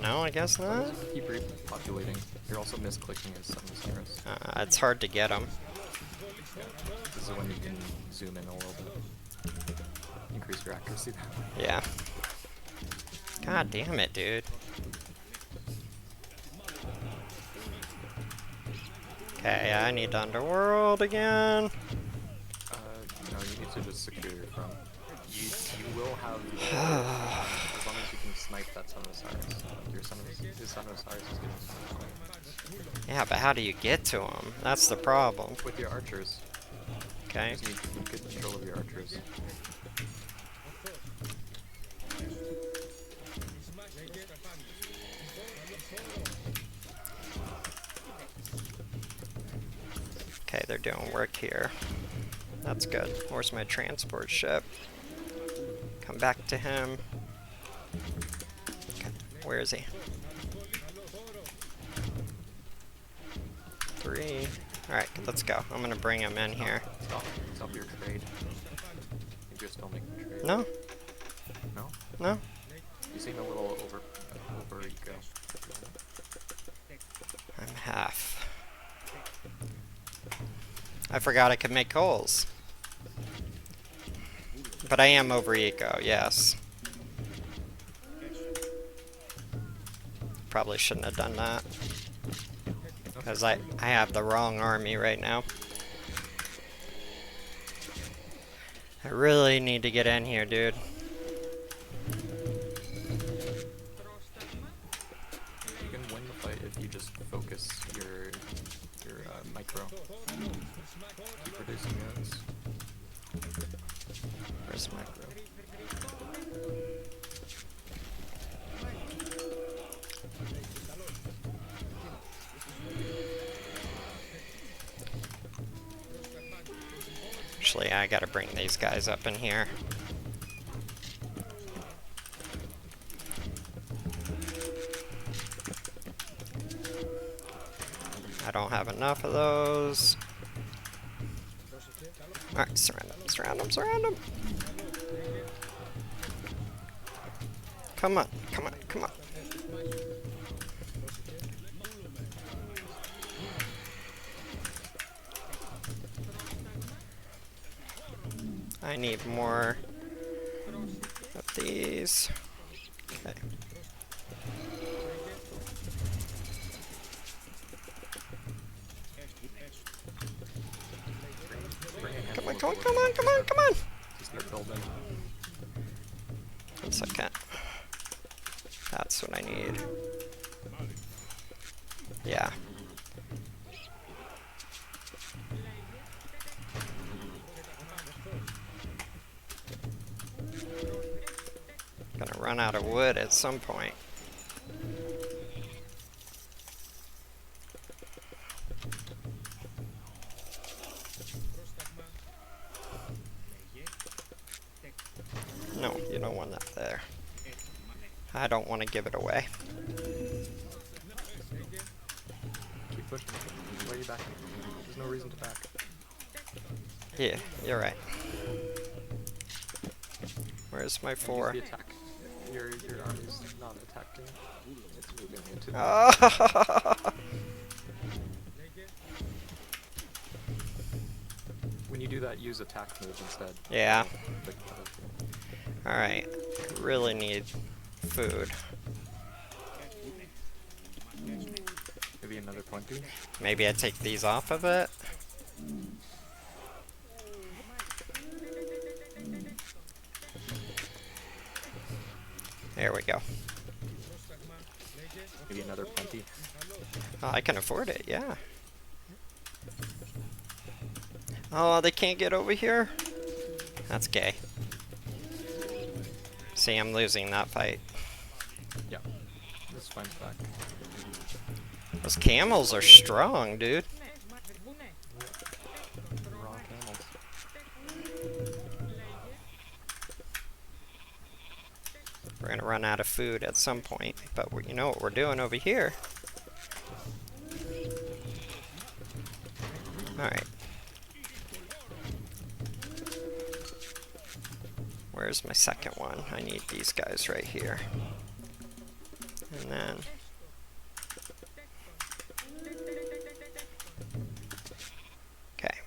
No, I guess not. Keep repopulating. You're also misclicking his Son of Osiris. It's hard to get him. Yeah. This is when you can zoom in a little bit. Increase your accuracy that way. Yeah. God damn it, dude. Okay, I need Underworld again. No, you need to just secure your front. You will have as long as you can snipe that Son of Osiris. His Son of Osiris is getting sniped. Yeah, but how do you get to him? That's the problem. With your archers. Okay. You just need good control of your archers. Okay, they're doing work here. That's good. Where's my transport ship? Come back to him. Okay, where is he? 3. Alright, let's go. I'm gonna bring him in here. Stop your trade. I think you're still making trade. No? No? No? You seem a little over eco. I'm half. I forgot I could make holes. But I am over eco, yes. Probably shouldn't have done that. Because I have the wrong army right now. I really need to get in here, dude. You can win the fight if you just focus your micro. Keep reducing units. Where's my... Actually, I gotta bring these guys up in here. I don't have enough of those. Alright, surround them, surround them, surround them! Come on, come on, come on. I need more of these. Okay. Come on, come on, come on, come on, come on! To start building. 1 second. That's what I need. Yeah. Gonna run out of wood at some point. No, you don't want that there. I don't want to give it away. Keep pushing. Why are you backing? There's no reason to back. Yeah, you're right. Where's my 4? Use the attack. Your army's not attacking. It's moving into the Oh! When you do that, use attack move instead. Yeah. The battlefield. Alright. Really need food. Maybe another 20. Maybe I take these off of it? There we go. Maybe another 20. Oh, I can afford it, yeah. Oh, they can't get over here? That's gay. See, I'm losing that fight. Yeah. This fine's back. Those camels are strong, dude. Raw camels. We're gonna run out of food at some point, but you know what we're doing over here. Alright. Where's my second one? I need these guys right here. And then... Okay.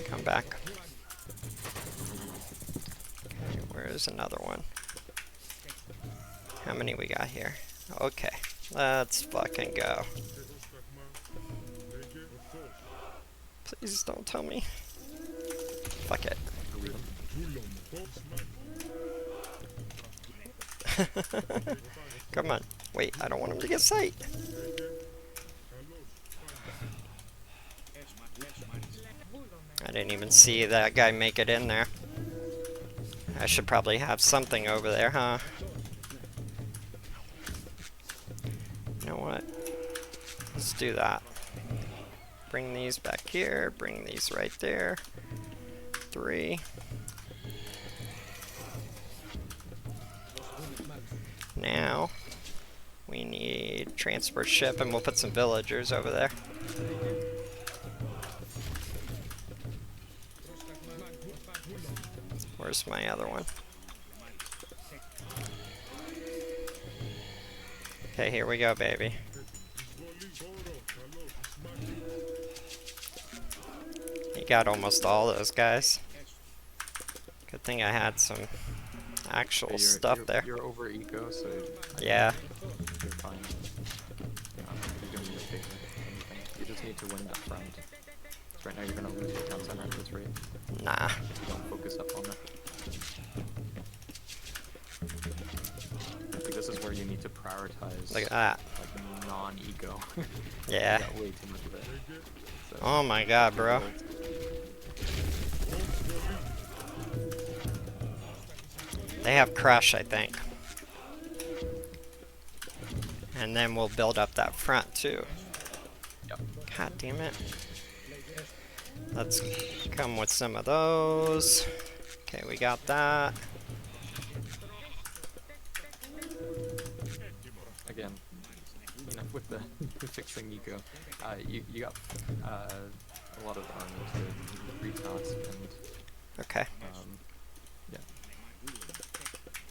Come back. Okay, where's another one? How many we got here? Okay, let's fucking go. Please don't tell me. Fuck it. Come on. Wait, I don't want him to get sight. I didn't even see that guy make it in there. I should probably have something over there, huh? You know what? Let's do that. Bring these back here. Bring these right there. 3. Now, we need transport ship, and we'll put some villagers over there. Where's my other one? Okay, here we go, baby. You got almost all those guys. Good thing I had some actual stuff there. You're over eco, so Yeah. you're fine. You don't need a favor or anything. You just need to win that front. 'Cause right now you're gonna lose your town center at this rate. Nah. Don't focus up on it. Like, this is where you need to prioritize Look at that. like non-eco. Yeah. You got way too much of it. So, Oh my god, bro. They have crush, I think. And then we'll build up that front too. Yep. God damn it. Let's come with some of those. Okay, we got that. Again, enough with the fixing eco. You got a lot of army to retask and Okay. yeah.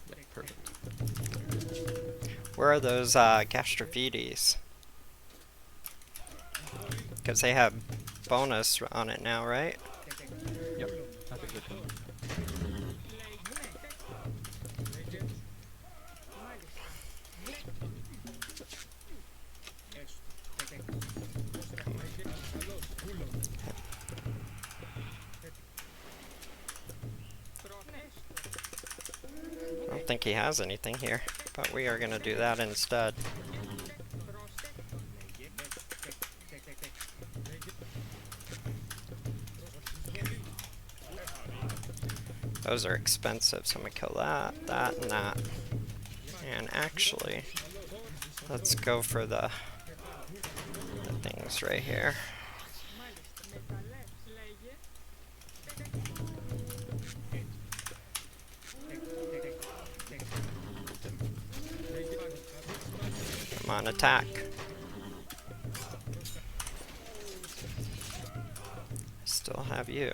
Yeah, perfect. Where are those Gastrovides? Because they have bonus on it now, right? Yep. I think they can. I don't think he has anything here, but we are going to do that instead. Those are expensive, so I'm going to kill that, that, and that. And actually, let's go for the things right here. Come on, attack. Still have you.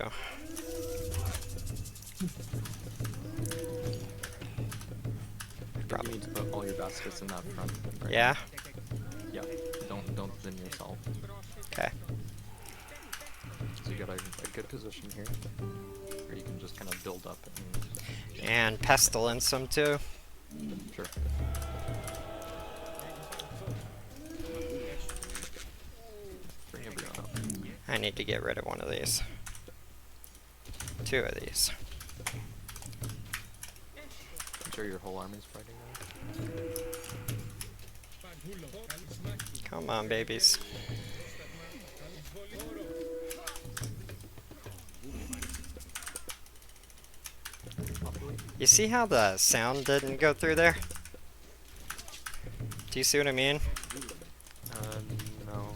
You need to put all your baskets in that front. Right? Yeah? Yeah. Don't thin yourself. Okay. So you got a good position here, where you can just kind of build up And pestilence them too. sure. Bring everyone up. I need to get rid of one of these. 2 of these. I'm sure your whole army's fighting now. Come on, babies. You see how the sound didn't go through there? Do you see what I mean? No.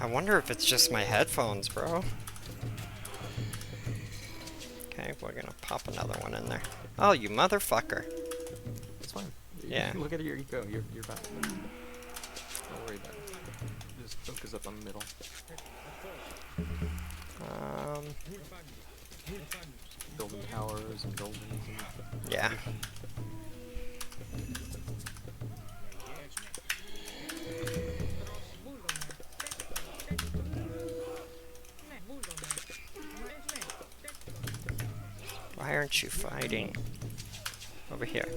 I wonder if it's just my headphones, bro. Okay, we're gonna pop another one in there. Oh, you motherfucker. It's fine. Yeah. Look at your eco. You're back. Don't worry about it. Just focus up on the middle. Building towers and buildings and... Yeah. Why aren't you fighting? Over here.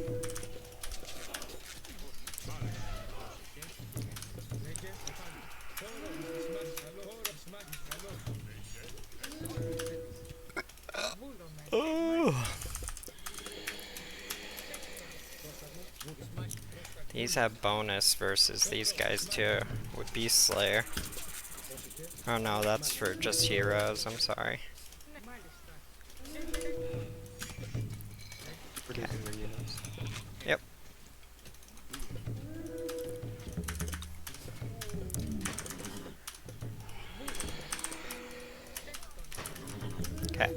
Oh. These have bonus versus these guys too, with Beast Slayer. Oh no, that's for just heroes, I'm sorry. Producing your units. Yep. Okay.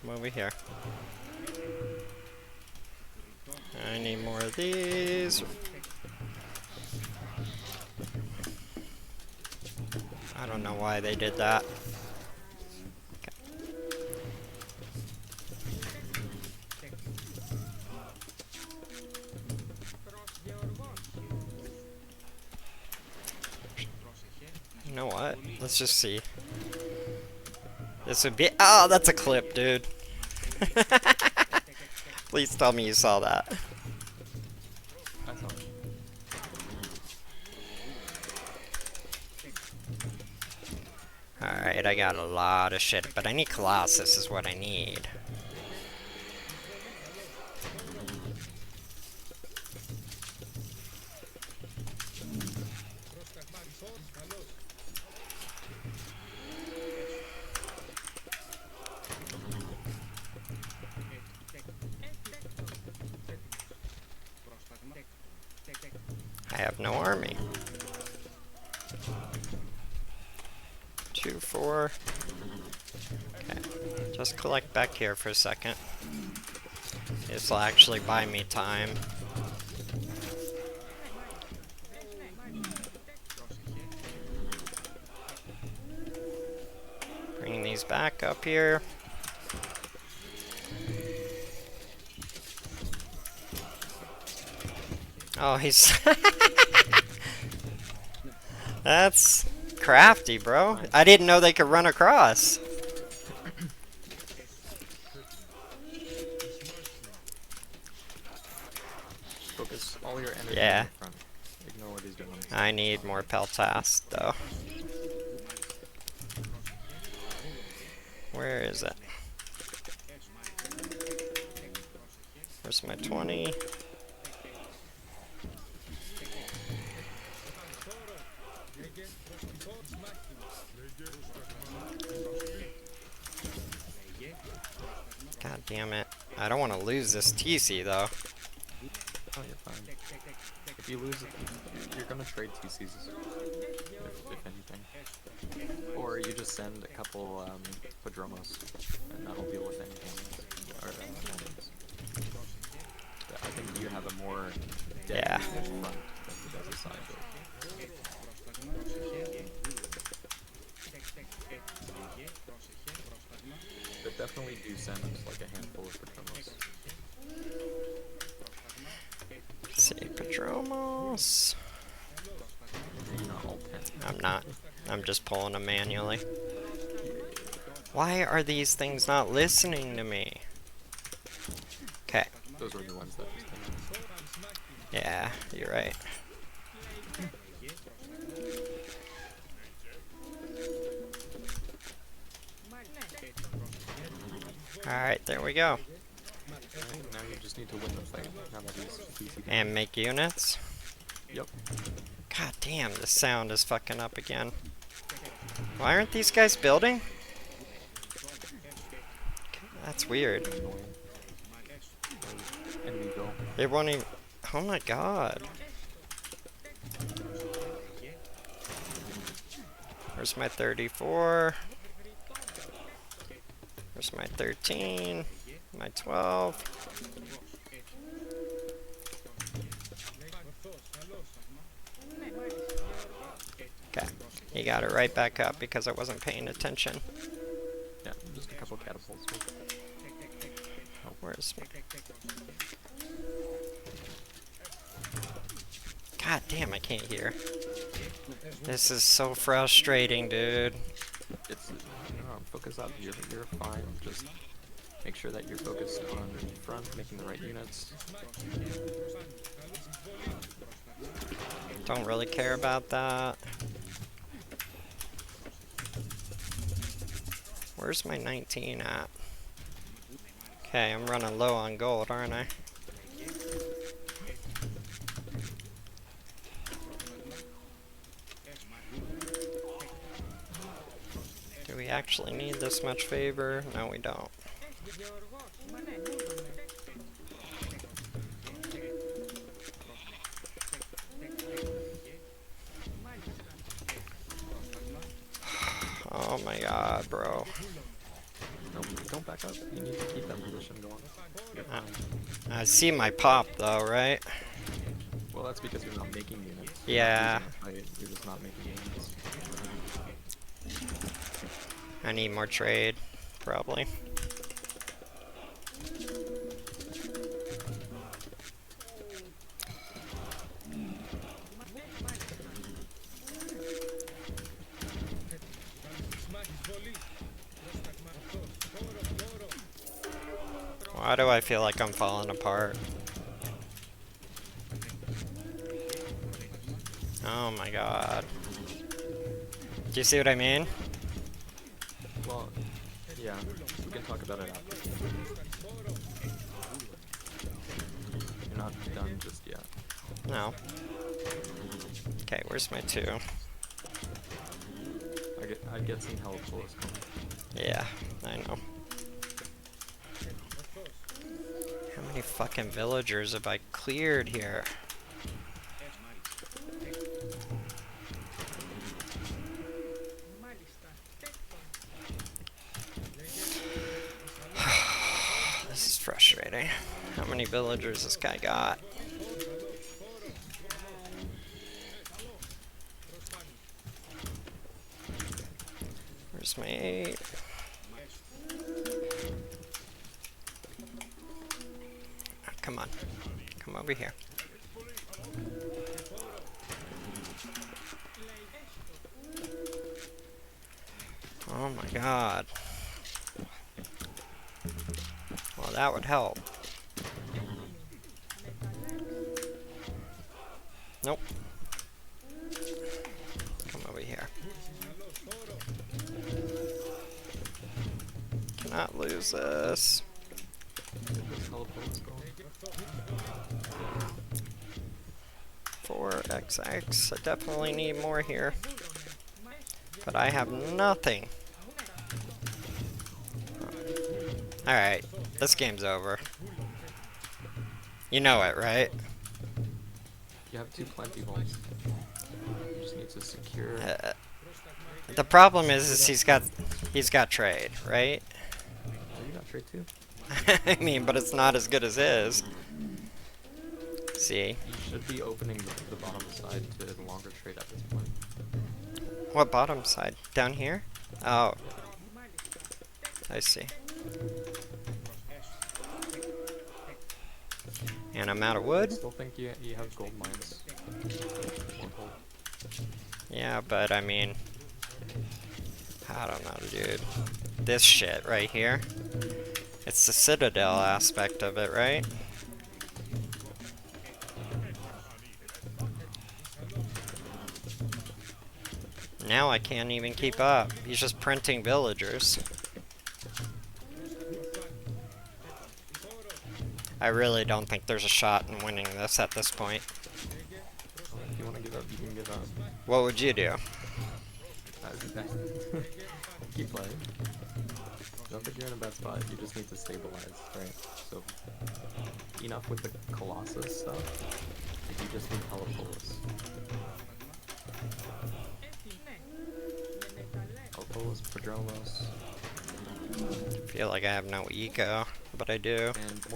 Come over here. I need more of these. I don't know why they did that. You know what? Let's just see. This would be— oh, that's a clip, dude. Please tell me you saw that. I saw it. Alright, I got a lot of shit, but I need Colossus is what I need. I have no army. 2, 4. Okay, just collect back here for a second. This will actually buy me time. Bring these back up here. Oh, he's... That's crafty, bro. I didn't know they could run across. Focus all your energy Yeah. in the front. Ignore what he's doing. I need more Peltas, though. Where is it? Where's my 20? God damn it. I don't want to lose this TC, though. Oh, you're fine. If you lose it, you're gonna trade TCs. if anything. Or you just send a couple Padromos, and that'll deal with anything else. Or enemies. But I think you have a more Yeah. deadly front than he does a side build. But definitely do send like a handful of Padromos. Let's see, Padromos. Maybe not all 10. I'm not. I'm just pulling them manually. Why are these things not listening to me? Okay. Those were the ones that just came out. Yeah, you're right. Alright, there we go. Alright, now you just need to win the fight. Now that he's easy. And make units. Yep. God damn, the sound is fucking up again. Why aren't these guys building? That's weird. Annoying. Enemy go. It won't even... Oh my god. Where's my 34? Where's my 13? My 12? Okay. He got it right back up because I wasn't paying attention. Yeah, just a couple catapults. Oh, where's my... God damn, I can't hear. This is so frustrating, dude. It's focus up. You're fine. Just make sure that you're focused on front, making the right units. Don't really care about that. Where's my 19 at? Okay, I'm running low on gold, aren't I? Do we actually need this much favor? No, we don't. Oh my god, bro. No, don't back up. You need to keep that position going. You're fine. I see my pop though, right? Well, that's because you're not making units. Yeah. You're just not making units. I need more trade, probably. Why do I feel like I'm falling apart? Oh my god. Do you see what I mean? Well, yeah, we can talk about it after. You're not done just yet. No. Okay, where's my 2? I'd get some help for us coming. Yeah, I know. How many fucking villagers have I cleared here? This is frustrating. How many villagers this guy got? Where's my 8? Oh, come on. Come over here. Oh my god. Well, that would help. Nope. Come over here. Cannot lose this. Get those teleports going. 4XX. I definitely need more here. But I have nothing. Alright, this game's over. You know it, right? You have 2 plenty holes. just need to secure. The problem is he's got trade, right? Oh, you got trade too? I mean, but it's not as good as his. See? You should be opening the bottom side to the longer trade at this point. What bottom side? Down here? Oh, I see. And I'm out of I wood? still think you have gold mines. More gold. Yeah, but I mean, I don't know, dude. This shit right here. It's the Citadel aspect of it, right? Now I can't even keep up. He's just printing villagers. I really don't think there's a shot in winning this at this point. Well, if you want to give up, you can give up. What would you do? Keep playing. Don't think you're in a bad spot. You just need to stabilize, right? So, enough with the Colossus stuff. You just need Helipolis. Helipolis, Padronos. I feel like I have no eco, but I do. And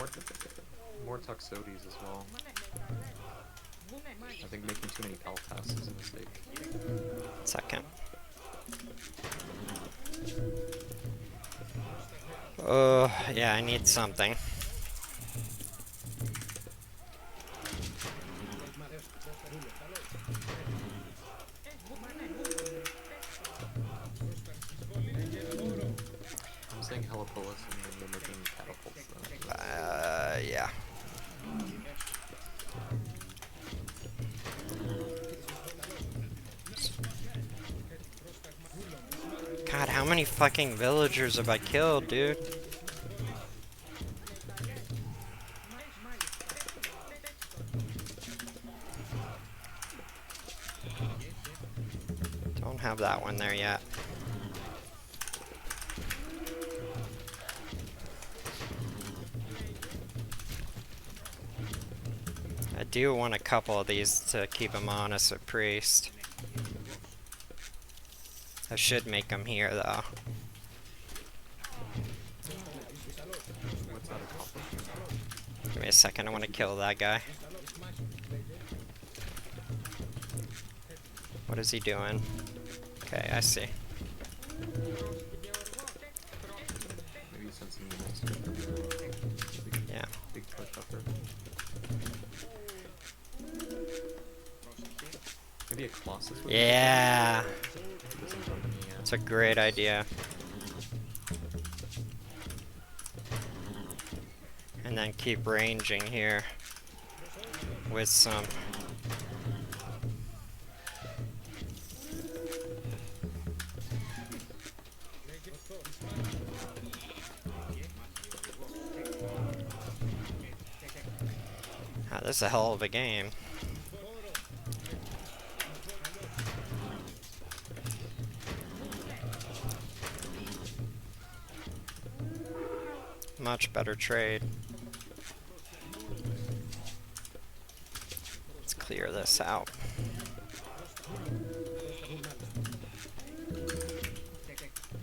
more Tuxodes as well. I think making too many Peltas is a mistake. Second. Yeah, I need something. I'm saying Helipolis and then you're making catapults though. Yeah. God, how many fucking villagers have I killed, dude? Don't have that one there yet. I do want a couple of these to keep him honest with Priest. I should make them here, though. What's that accomplishment? Give me a second, I want to kill that guy. What is he doing? Okay, I see. Maybe you send some units to Yeah. big push upper. Maybe a Colossus would be Yeah! good. It doesn't go to me yet. It's a great idea. And then keep ranging here with some. Ah, this is a hell of a game. Much better trade. Let's clear this out.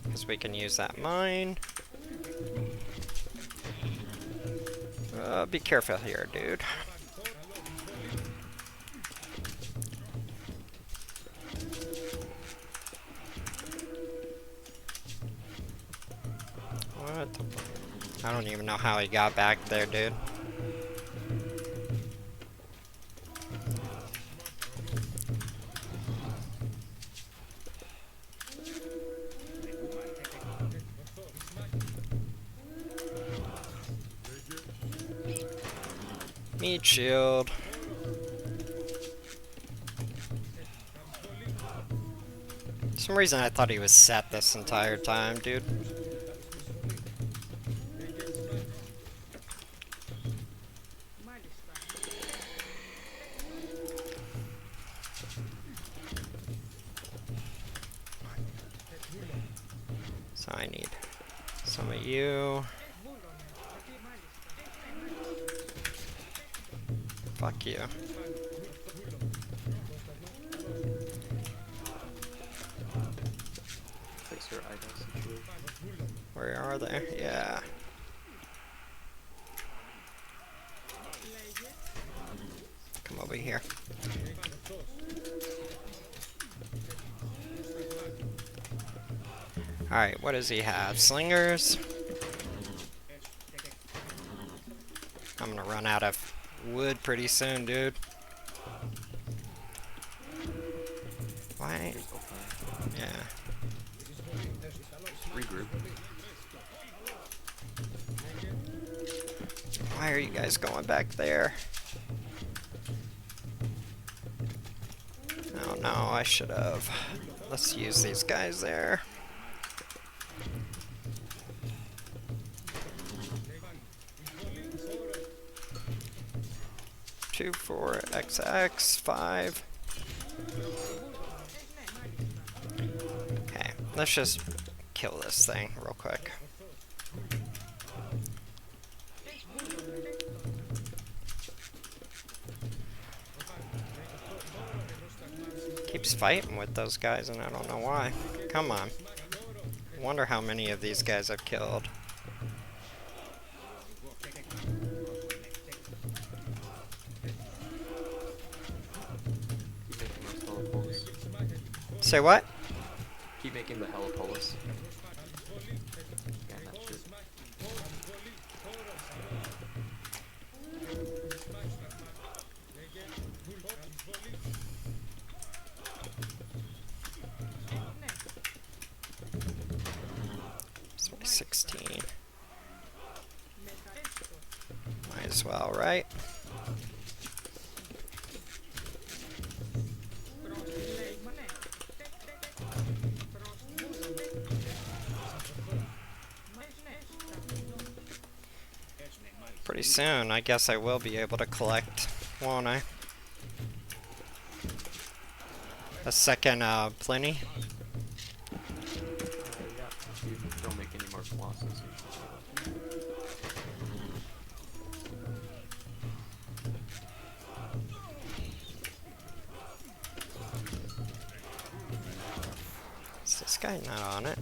Because we can use that mine. Be careful here, dude. What the... I don't even know how he got back there, dude. Meat shield. For some reason I thought he was set this entire time, dude. So I need some of you. Fuck you. situation. Where are they? Yeah. Come over here. Alright, what does he have? Slingers? I'm gonna run out of wood pretty soon, dude. Why? Here's open. Yeah. Regroup. Why are you guys going back there? Oh no, I should have. Let's use these guys there. Two, 4, XX, 5. Okay, let's just kill this thing real quick. Keeps fighting with those guys and I don't know why. Come on. Wonder how many of these guys I've killed. Keep making those helipolis. Say what? Keep making the helipolis. Yeah, that shit. It's my 16. Might as well, right? Pretty soon, I guess I will be able to collect, won't I? A second, plenty. Yeah, if you don't make any more colossus, you should be able to. Is this guy not on it?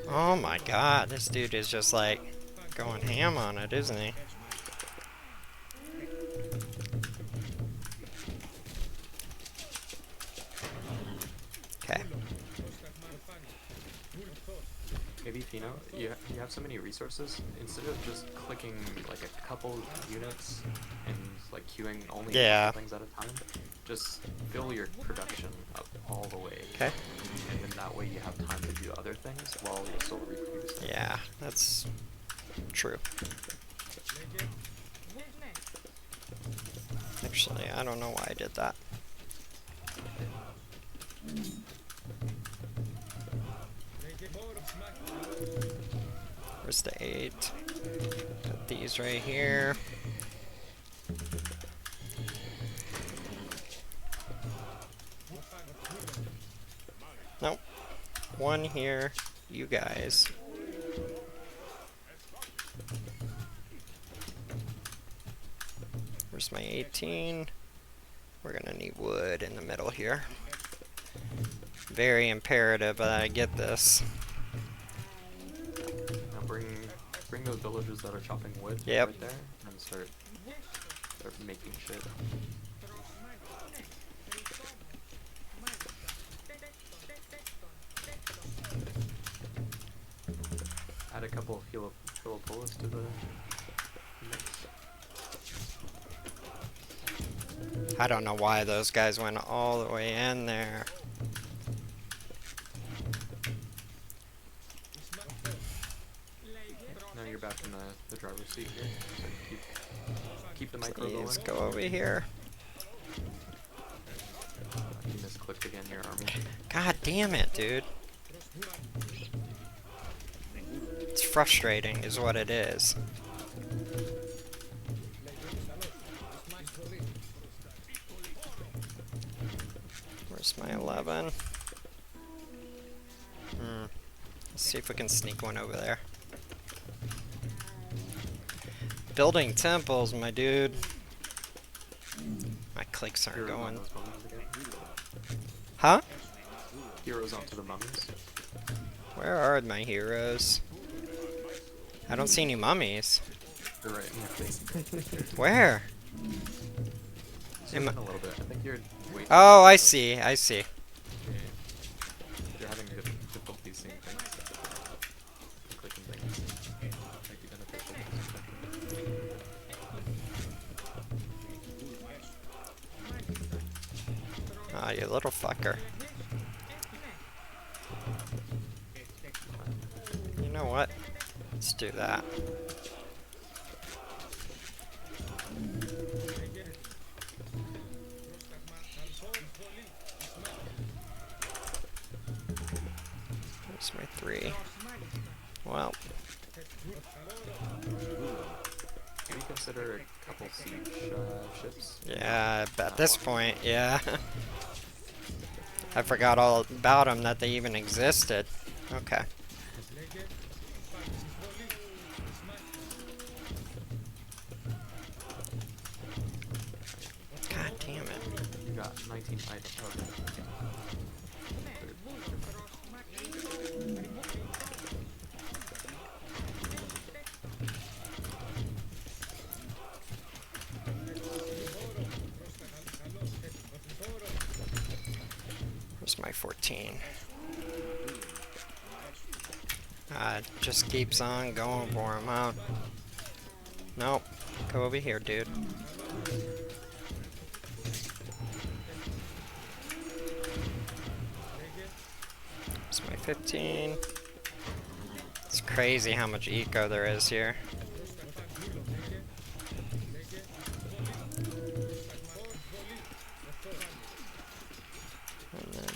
Oh my god, this dude is just like going ham on it, isn't he? Okay. Maybe if you have so many resources, instead of just clicking like a couple units and like queuing only a Yeah. couple things at a time, just fill your production up all the way. Okay. And then that way you have time to do other things while you're still reproducing. Yeah, that's true. Actually, I don't know why I did that. Where's the 8? Got these right here. Nope. One here. You guys. Where's my 18? We're gonna need wood in the middle here. Very imperative that I get this. Now bring those villagers that are chopping wood Yep. right there and start making shit. Add a couple of helipolis to the mix. I don't know why those guys went all the way in there. Now you're back in the driver's seat here. So keep the micro going. Please go over here. You misclicked again your army. God damn it, dude. It's frustrating is what it is. Where's my 11? Let's see if we can sneak one over there. Building temples, my dude. My clicks aren't You're on going. those buildings again. Huh? heroes onto the mummies. Where are my heroes? I don't see any mummies. They're right in your face. Where? Zoom in a little bit. I think you're way too Oh, I close. see. I see. Yeah. You're having difficulty seeing things. Clicking things. Might be beneficial. Ah, you little fucker. You know what? Let's do that. Where's my 3? Well, Can you consider a couple siege ships? yeah, at this point, yeah. I forgot all about them, that they even existed. Okay. God damn it. You got 19 items. Okay. Where's my 14? It just keeps on going for him, huh? Nope. Go over here, dude. Where's my 15? It's crazy how much eco there is here. And then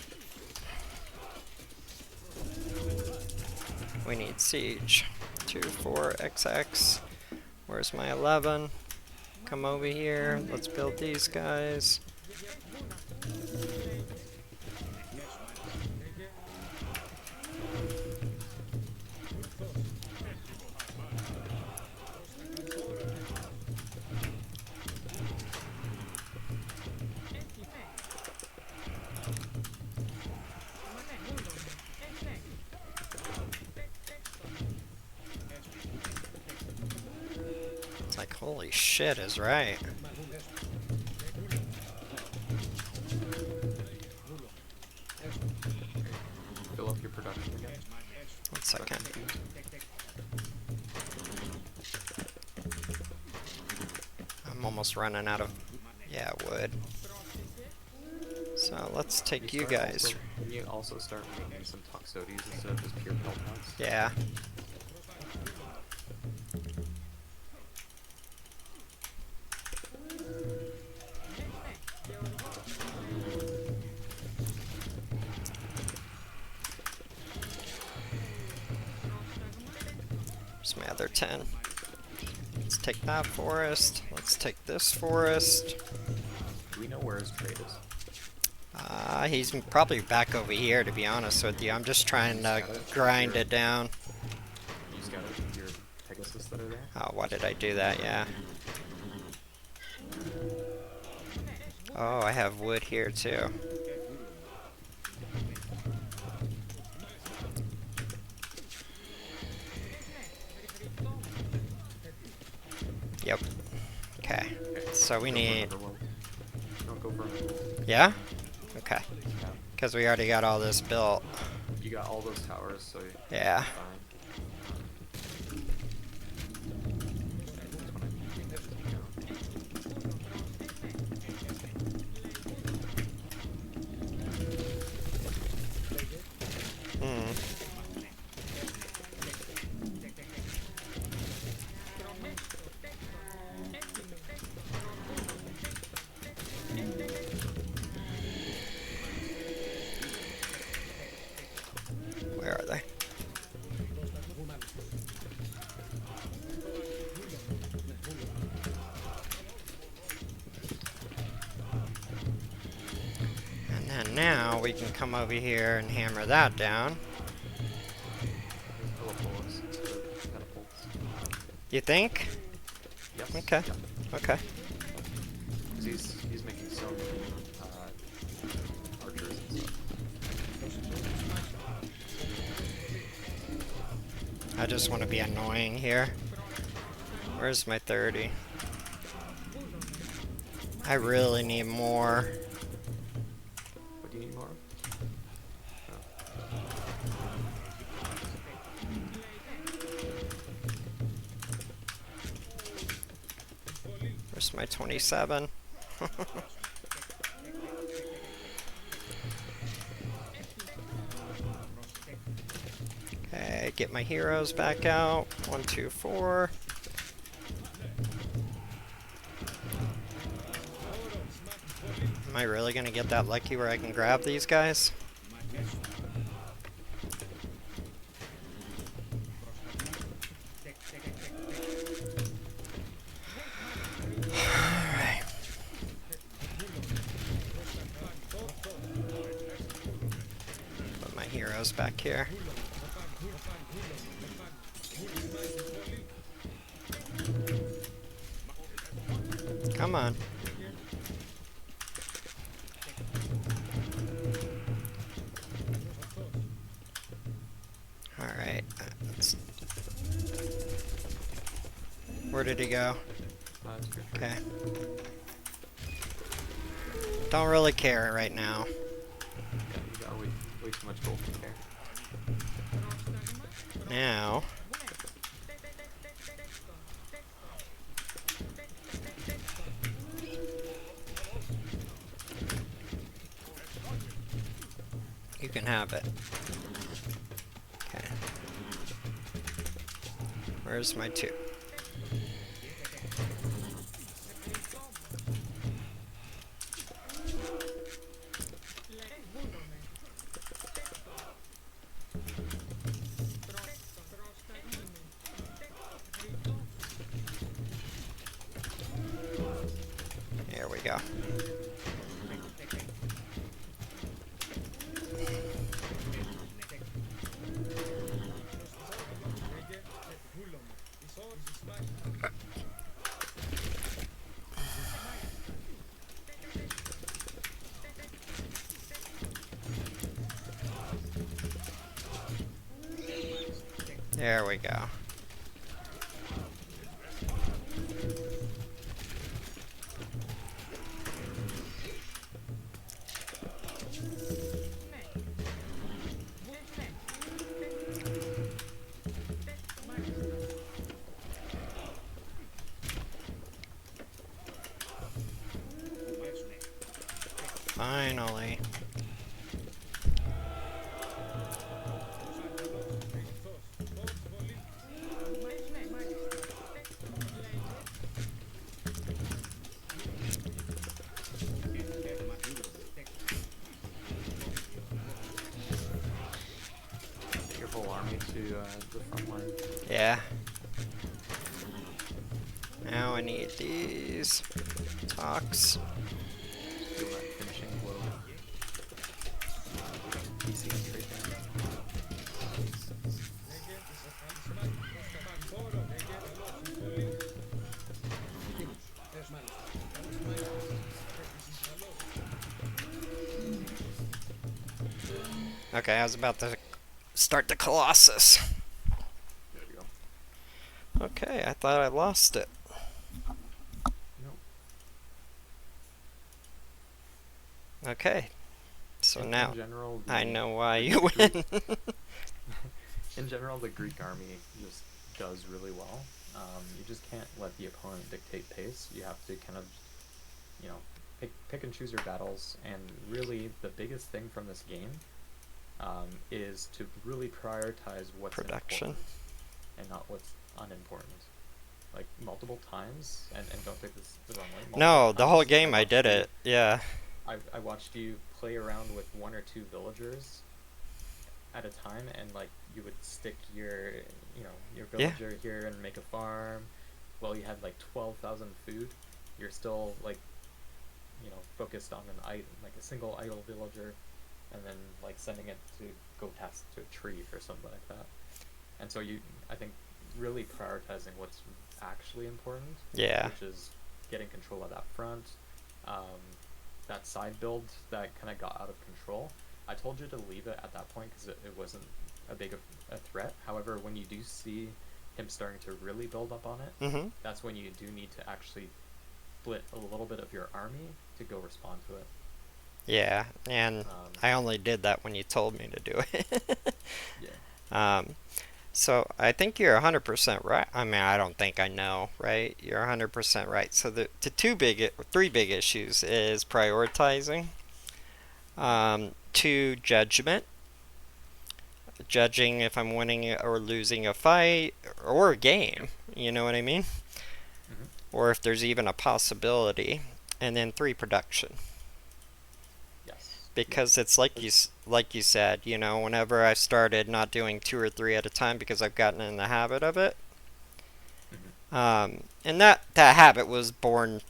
we need siege. 2, 4, XX. Where's my 11? Come over here. Let's build these guys. It's like, holy shit is right. Fill up your production again. 1 second. I'm almost running out of, yeah, wood. So let's take you guys. Can you also start making some toxotes instead of just pure pelt nuts? Yeah. Where's my other 10? Let's take that forest. Let's take this forest. Do we know where his trade is? He's probably back over here, to be honest with you. I'm just trying to grind it down. You scouted your Pegasus that are there? Oh, why did I do that? Yeah. Oh, I have wood here too. Yep. Okay. So we need... Don't go for him. Yeah? Okay. Yeah. Because we already got all this built. You got all those towers, so Yeah. fine. Hmm. Where are they? And then now we can come over here and hammer that down. Bullets instead of catapults. You think? Yes. Okay. Yeah. Okay. 'Cause he's making so many archers and stuff. I just want to be annoying here. Where's my 30? I really need more. What do you need more of? Where's my 27? Okay, get my heroes back out. 1, 2, 4. Am I really gonna get that lucky where I can grab these guys? Alright. Put my heroes back here. Come on. Alright. Where did he go? Okay. Don't really care right now. Yeah, you got way too much gold to care. Now... you can have it. Okay. Where's my 2? There we go. There we go. Finally. Get your whole army to the front line. Yeah. Now I need these talks. Feel that finishing blow. PC straight down. Okay, I was about to start the Colossus. There we go. Okay, I thought I lost it. Nope. Okay. So now In general, I know why the you win. in general, the Greek army just does really well. You just can't let the opponent dictate pace. You have to kind of, you know, pick and choose your battles. And really, the biggest thing from this game is to really prioritize what's Production. important and not what's unimportant. Like multiple times, and don't take this the wrong way. No, multiple the whole times game I watched did you- it. Yeah. I watched you play around with 1 or 2 villagers at a time, and like you would stick your your Yeah. villager here and make a farm. Well, you had like 12,000 food. You're still like focused on like a single idle villager, and then like sending it to go task to a tree or something like that. And so I think really prioritizing what's actually important, Yeah. which is getting control of that front. That side build that kind of got out of control. I told you to leave it at that point because it wasn't a threat. However, when you do see him starting to really build up on it, that's when you do need to actually split a little bit of your army to go respond to it. Yeah, and I only did that when you told me to do it. Yeah. So I think you're 100% right. I mean, I don't think I know, right? You're 100% right. So the three big issues is prioritizing, two, judgment, judging if I'm winning or losing a fight or a game. You know what I mean? Or if there's even a possibility. And then three, production. Yes. Because it's like you said, you know, whenever I started not doing 2 or 3 at a time because I've gotten in the habit of it. And that habit was born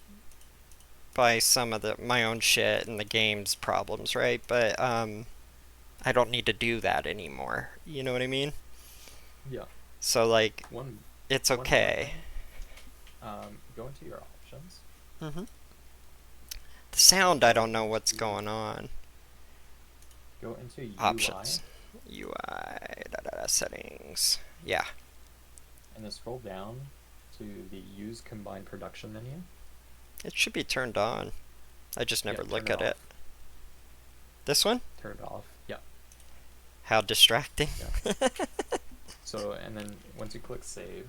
by some of my own shit and the game's problems, right? But I don't need to do that anymore. You know what I mean? Yeah. So like, it's okay. Go into your options. The sound, I don't know what's going on. Go into UI. Options. UI, settings. Yeah. And then scroll down to the use combined production menu. It should be turned on. I just never look at it. it. This one? Turned off. Yeah. How distracting. Yeah. So, and then once you click save.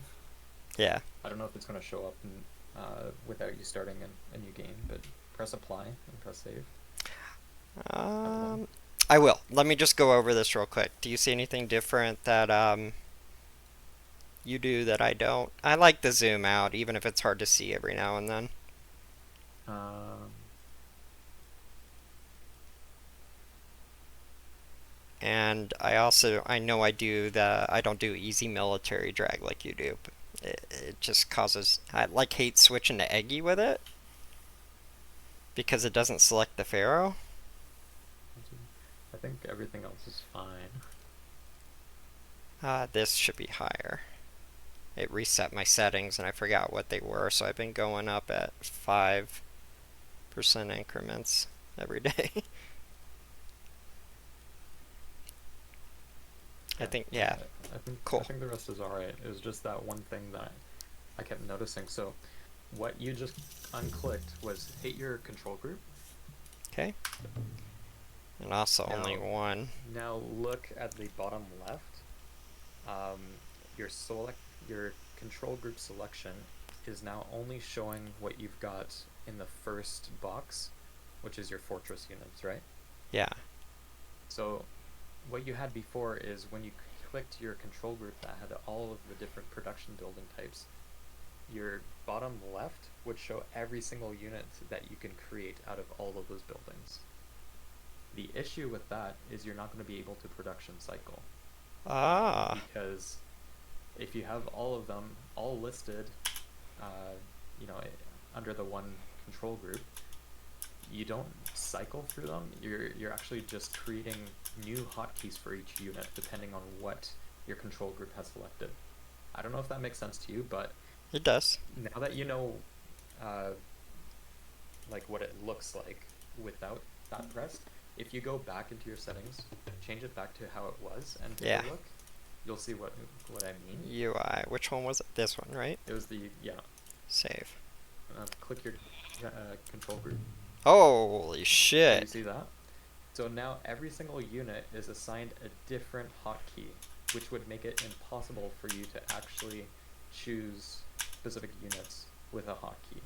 Yeah. I don't know if it's going to show up without you starting a new game, but press apply and press save. I will. Let me just go over this real quick. Do you see anything different that you do that I don't? I like the zoom out, even if it's hard to see every now and then. And I know I don't do easy military drag like you do. But it just causes, I hate switching to Eggy with it. Because it doesn't select the Pharaoh. I think everything else is fine. This should be higher. It reset my settings and I forgot what they were, so I've been going up at 5% increments every day. I think cool. I think the rest is alright. It was just that one thing that I kept noticing. So what you just unclicked was hit your control group. Okay. And also only one. Now look at the bottom left. Your control group selection is now only showing what you've got in the first box, which is your fortress units, right? Yeah. So what you had before is when you clicked your control group that had all of the different production building types, your bottom left would show every single unit that you can create out of all of those buildings. The issue with that is you're not going to be able to production cycle. Because if you have all of them all listed, under the one control group, you don't cycle through them. You're actually just creating new hotkeys for each unit depending on what your control group has selected. I don't know if that makes sense to you, but it does. Now that you know, what it looks like without that pressed, if you go back into your settings, change it back to how it was, and take a look, you'll see what I mean. UI. Which one was it? This one, right? It was the Save. Click your control group. Holy shit! Do you see that? So now every single unit is assigned a different hotkey, which would make it impossible for you to actually choose specific units with a hotkey.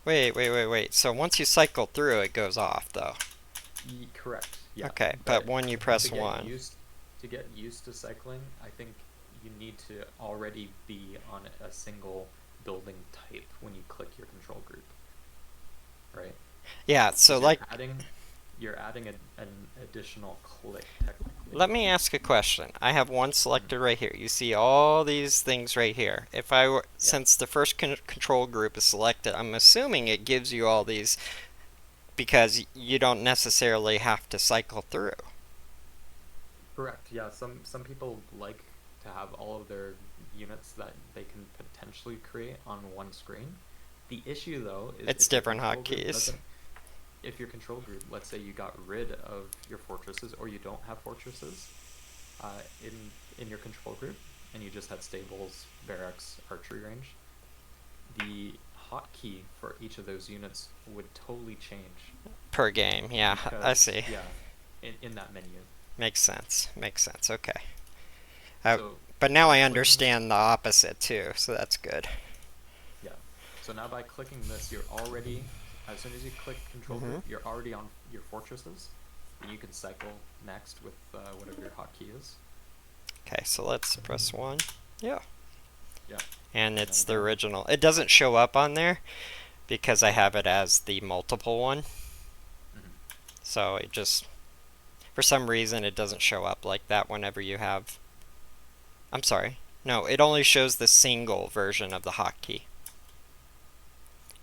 Wait. So once you cycle through, it goes off, though. Correct. Yeah. Okay, but when you press to 1. To get used to cycling, I think you need to already be on a single building type when you click your control group. Right? Yeah, so you're adding an additional click, technically. Let me ask a question. I have one selected right here. You see all these things right here. If I were, since the first control group is selected, I'm assuming it gives you all these because you don't necessarily have to cycle through. Correct. Yeah, some people like to have all of their units that they can potentially create on one screen. The issue, though, is it's different hotkeys. If your control group, let's say you got rid of your fortresses or you don't have fortresses, In your control group, and you just had stables, barracks, archery range, the hotkey for each of those units would totally change Per game, yeah, I because see. yeah, in that menu. Makes sense. Makes sense. Okay. So But now by I clicking this, understand the opposite too, so that's good. yeah. So now by clicking this, you're already, as soon as you click control Mm-hmm. group, you're already on your fortresses. Then you can cycle next with whatever your hotkey is. Okay, so let's press 1. Yeah. Yeah. And And then it's the again. original. It doesn't show up on there because I have it as the multiple one. Mhm. So it just, for some reason, it doesn't show up like that whenever you have. I'm sorry. No, it only shows the single version of the hotkey.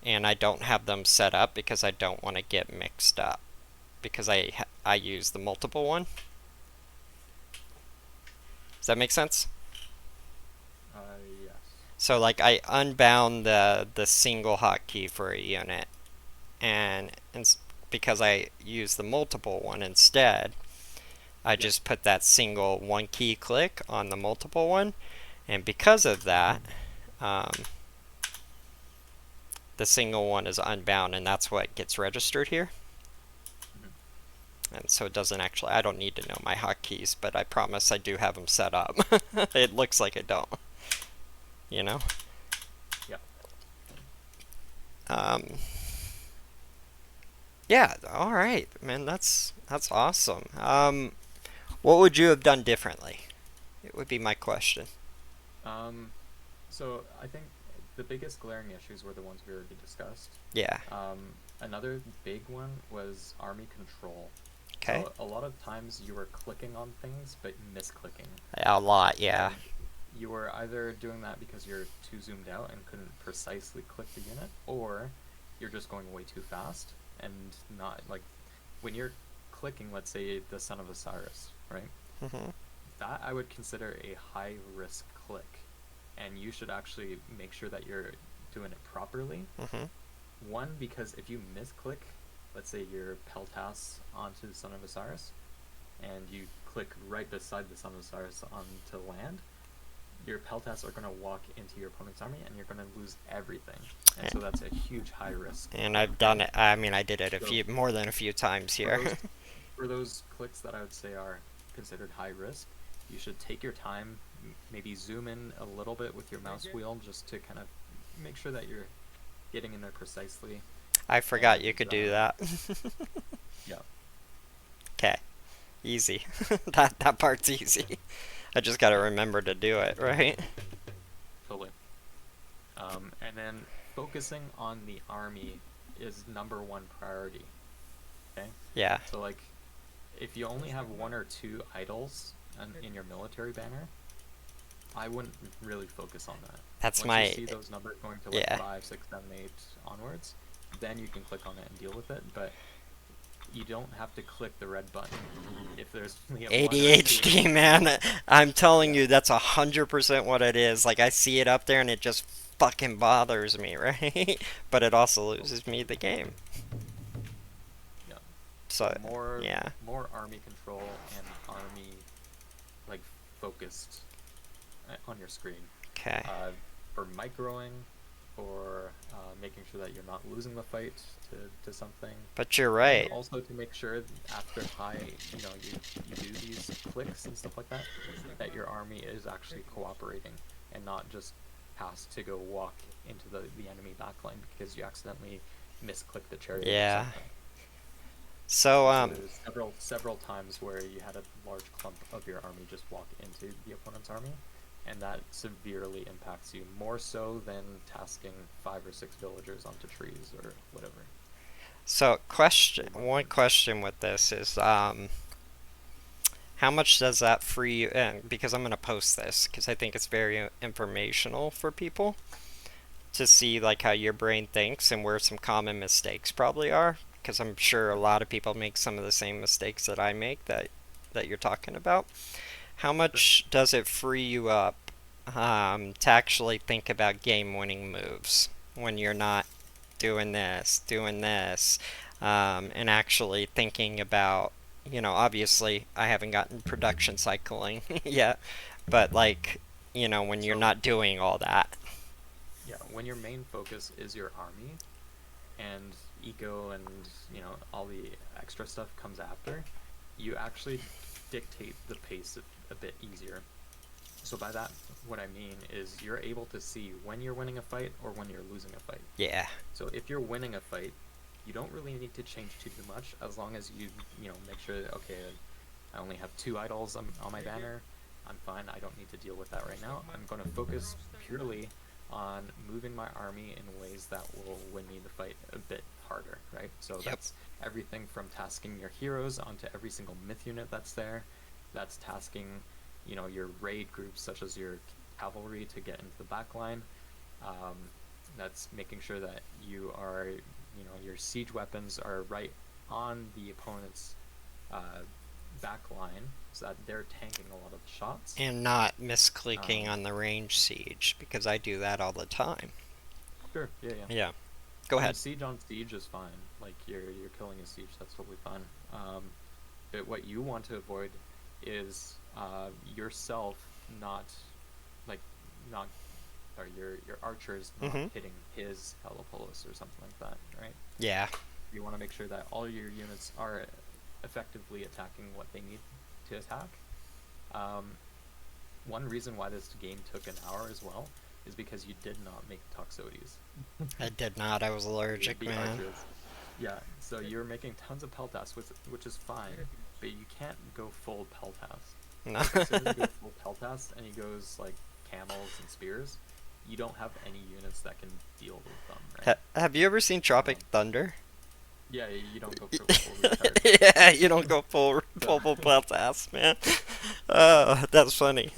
And I don't have them set up because I don't want to get mixed up. Because I use the multiple one. Does that make sense? Yes. So like I unbound the single hotkey for a unit, and because I use the multiple one instead, I Yeah. just put that single one key click on the multiple one, and because of that, um, the single one is unbound, and that's what gets registered here. Mhm. And so it doesn't actually, I don't need to know my hotkeys, but I promise I do have them set up. It looks like I don't, you know? Yeah. Um, yeah, all right, man, that's awesome. What would you have done differently? It would be my question. Um, so I think the biggest glaring issues were the ones we already discussed. Yeah. Another big one was army control. Okay. So a lot of times you were clicking on things but misclicking. A lot, yeah. And you were either doing that because you're too zoomed out and couldn't precisely click the unit, or you're just going way too fast and not like when you're clicking, let's say the Son of Osiris, right? Mm-hmm. That I would consider a high risk click, and you should actually make sure that you're doing it properly. Mm-hmm. One, because if you misclick, let's say your Peltas onto the Son of Osiris, and you click right beside the Son of Osiris onto land, your Peltas are going to walk into your opponent's army, and you're going to lose everything. And so that's a huge high risk. And I've done it. I mean, I did it So more than a few times for here. those clicks that I would say are considered high risk, you should take your time, maybe zoom in a little bit with your mouse wheel just to kind of make sure that you're getting in there precisely. I forgot And you could do that. yeah, Okay, easy. That part's easy. I just gotta remember to do it, right? totally. And then focusing on the army is number one priority. Okay, Yeah. so like if you only have one or two idols in your military banner, I wouldn't really focus on that. That's Once my you see those numbers going to like yeah. 5, 6, 7, 8 onwards, then you can click on it and deal with it. But you don't have to click the red button if there's only a one or two. ADHD, man. I'm telling Yeah. you, that's 100% what it is. Like I see it up there, and it just fucking bothers me, right? But it also loses me the game. Yeah. So more yeah. more army control and army like focused on your screen. Okay. For microing, for making sure that you're not losing the fight to something. But you're And right. also to make sure after you do these clicks and stuff like that, that your army is actually cooperating and not just has to go walk into the enemy backline because you accidentally misclicked the chariot or Yeah. something. So So there's several times where you had a large clump of your army just walk into the opponent's army, and that severely impacts you, more so than tasking 5 or 6 villagers onto trees or whatever. So one question with this is how much does that free you? And because I'm gonna post this because I think it's very informational for people to see like how your brain thinks and where some common mistakes probably are. Because I'm sure a lot of people make some of the same mistakes that I make that you're talking about. How much does it free you up to actually think about game-winning moves when you're not doing this, and actually thinking about obviously I haven't gotten production cycling yet, but like, when you're So not doing all that. yeah, when your main focus is your army and eco and all the extra stuff comes after, you actually dictate the pace a bit easier. So by that, what I mean is you're able to see when you're winning a fight or when you're losing a fight. Yeah. So if you're winning a fight, you don't really need to change too much as long as you make sure that, okay, I only have 2 idols on my banner. I'm fine. I don't need to deal with that right now. I'm going to focus purely on moving my army in ways that will win me the fight a bit harder, right? So that's everything from tasking your heroes onto every single myth unit that's there. That's tasking, your raid groups such as your cavalry to get into the back line. That's making sure that you are, your siege weapons are right on the opponent's back line so that they're tanking a lot of the shots. And not misclicking on the range siege, because I do that all the time. Sure, yeah. Yeah. Go ahead. Siege on siege is fine. Like, you're killing a siege, that's totally fine. But what you want to avoid is yourself or your archers not hitting his Heliopolis or something like that, right? Yeah. You want to make sure that all your units are effectively attacking what they need to attack. One reason why this game took an hour as well is because you did not make Toxotes. I did not. I was allergic, the man. archers. Yeah, so you're making tons of Peltas, which is fine, but you can't go full Peltas. No. Like, as soon as you go full Peltas and he goes like camels and spears, you don't have any units that can deal with them, right? Have you ever seen Tropic Thunder? Yeah, you don't go for full retard. Yeah, you don't go full Peltas, man. Oh, that's funny.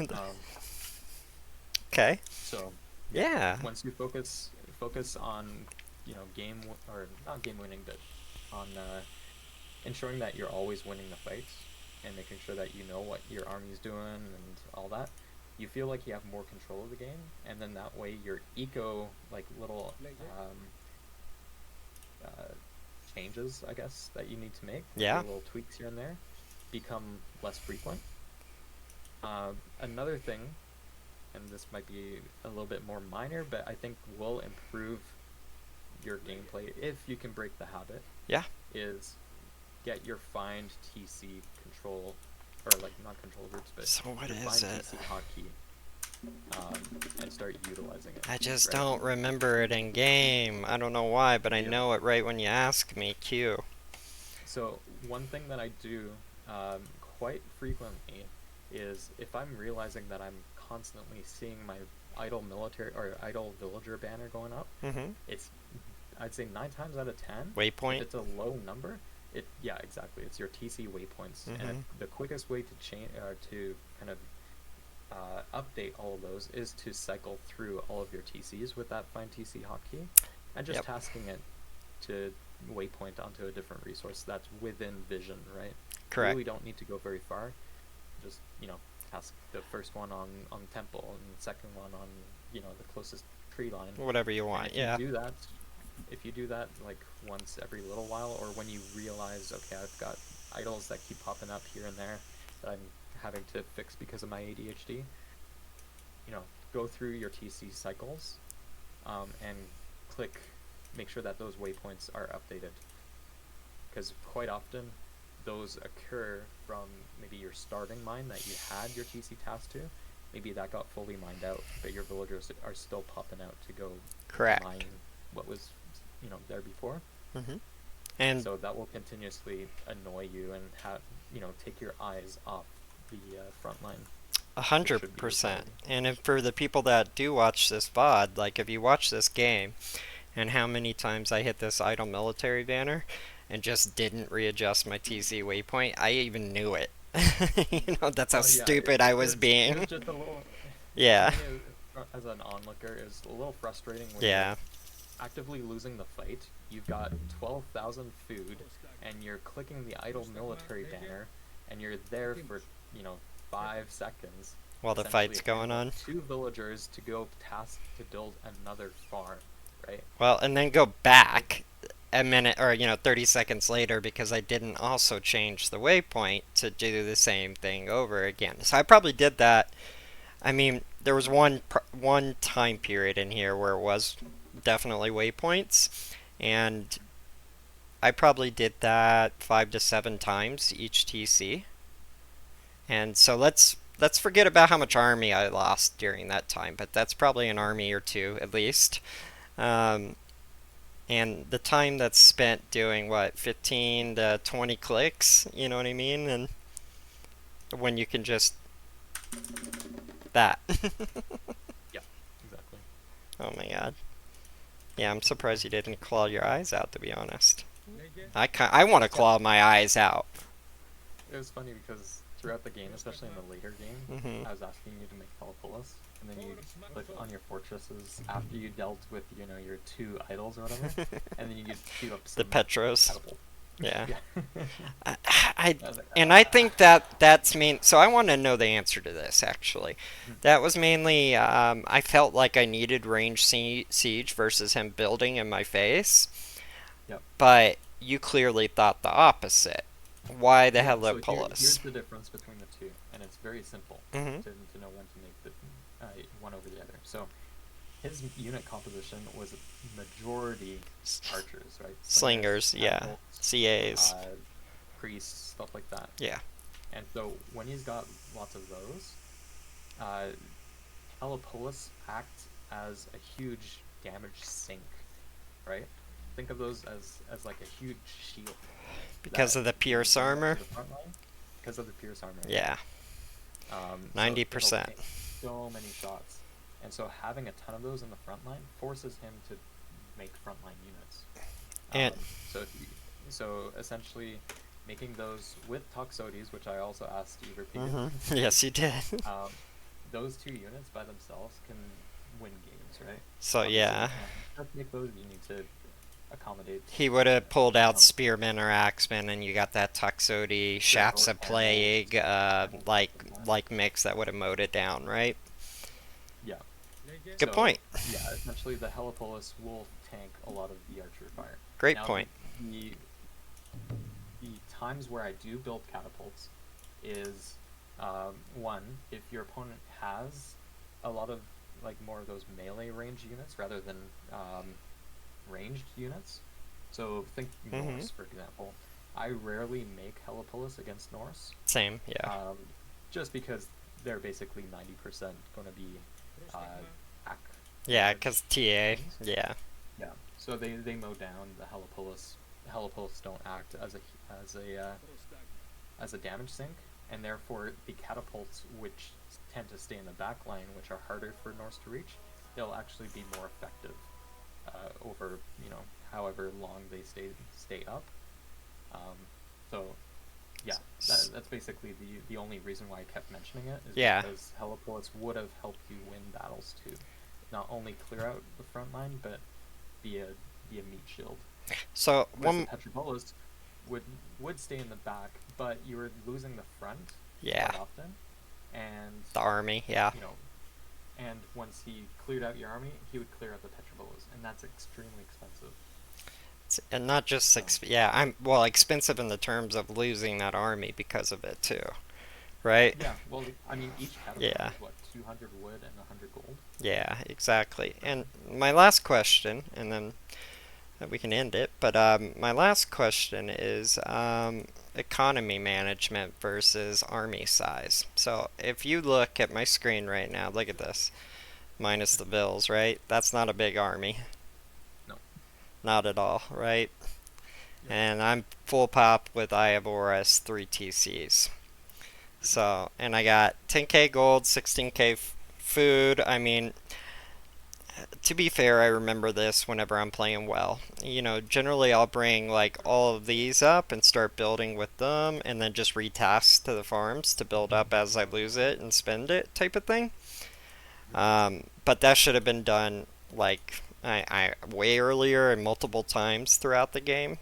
Okay. So yeah. Once you focus on game or not game winning, but on ensuring that you're always winning the fights and making sure that you know what your army's doing and all that, you feel like you have more control of the game, and then that way your eco little changes, I guess, that you need to make, little tweaks here and there, become less frequent. Another thing, and this might be a little bit more minor, but I think will improve your gameplay if you can break the habit. Yeah. Is get your find TC control, or not control groups, but so what is find it? TC hotkey, and start utilizing it. I just don't remember it in game. I don't know why, but I know it right when you ask me. Q. So one thing that I do quite frequently is if I'm realizing that I'm constantly seeing my idle military or idle villager banner going up, it's, I'd say 9 times out of 10, waypoint. if it's a low number, yeah, exactly, it's your TC waypoints. And the quickest way to change to kind of update all of those is to cycle through all of your TCs with that find TC hotkey and just tasking it to waypoint onto a different resource that's within vision, right? Correct. You really don't need to go very far. Just task the first one on temple and the second one on the closest tree line. Whatever you want. If you do that like once every little while, or when you realize, okay, I've got idols that keep popping up here and there that I'm having to fix because of my ADHD, go through your TC cycles and make sure that those waypoints are updated, because quite often those occur from maybe your starting mine that you had your TC tasked to. Maybe that got fully mined out, but your villagers are still popping out to go mine what was there before. And so that will continuously annoy you and have take your eyes off the front line. 100%. And if for the people that do watch this VOD, like if you watch this game and how many times I hit this idle military banner and just didn't readjust my TC waypoint, I even knew it. That's how stupid I was being. It was just a little, as an onlooker, is a little frustrating when you're actively losing the fight. You've got 12,000 food, and you're clicking the idle military banner, and you're there for 5 seconds while the fight's going on. 2 villagers to go task to build another farm, right? Well, and then go back a minute or 30 seconds later because I didn't also change the waypoint to do the same thing over again. So I probably did that. I mean, there was one time period in here where it was definitely waypoints, and I probably did that 5 to 7 times each TC. And so let's forget about how much army I lost during that time, but that's probably an army or two at least. Um, and the time that's spent doing what 15 to 20 clicks, you know what I mean? And when you can just that. Yeah, exactly. Oh my god. Yeah, I'm surprised you didn't claw your eyes out, to be honest. I want to claw my eyes out. It was funny because throughout the game, especially in the later game, Hmm I was asking you to make Telepolis, and then you click on your fortresses after you dealt with, your 2 idols or whatever, and then you could shoot up The some Petros. catapult. Yeah. Yeah. I, I was like, and I think that's main. So I want to know the answer to this actually. That was mainly I felt like I needed range siege versus him building in my face. Yep. But you clearly thought the opposite. Why the hell So Helipolis? here's the difference between the two, and it's very simple Mhm. to know when to make the one over the other. So his unit composition was majority archers, right? Slingers, yeah. catapults, CAs. Priests, stuff like that. Yeah. And so when he's got lots of those, uh, Telepolis act as a huge damage sink, right? Think of those as like a huge shield. Because of the Pierce armor? Because of the Pierce armor. Yeah. So 90%. it'll take so many shots. And so having a ton of those in the front line forces him to make frontline units. And So essentially making those with Toxotes, which I also asked you repeatedly. yes, you did. Those 2 units by themselves can win games, right? So Obviously, yeah. you can't make those, you need to accommodate. He would have pulled out Spearmen or Axemen, and you got that Toxotes, Shafts of Plague, like mix that would have mowed it down, right? Yeah. Good point. Yeah, essentially the Helipolis will tank a lot of the archer fire. Great Now, point. The times where I do build catapults is one, if your opponent has a lot of more of those melee range units rather than ranged units. So think Norse, for example. I rarely make Helipolis against Norse. Same, yeah. Just because they're basically 90% going to be hack. Yeah, because TA, yeah. Yeah, so they mow down the Helipolis. Helipolis don't act as a damage sink, and therefore the catapults, which tend to stay in the back line, which are harder for Norse to reach, they'll actually be more effective over however long they stay up. So yeah, that's basically the only reason why I kept mentioning it is because Helipolis would have helped you win battles too, not only clear out the front line but be a meat shield. So the Petrobolas would stay in the back, but you were losing the front quite often, and the army, yeah. And once he cleared out your army, he would clear out the Petrobolas, and that's extremely expensive. And not just expensive in the terms of losing that army because of it too, right? Yeah, well, I mean, each catapult is what, 200 wood and 100 gold? Yeah, exactly. And my last question, and then we can end it, but my last question is economy management versus army size. So if you look at my screen right now, look at this, minus the bills, right? That's not a big army. No. Not at all, right? Yep. And I'm full pop with Eye of Horus 3 TCs. So, and I got 10k gold, 16k food. I mean, to be fair, I remember this whenever I'm playing well. Generally I'll bring all of these up and start building with them, and then just retask to the farms to build up as I lose it and spend it type of thing. But that should have been done I way earlier and multiple times throughout the game.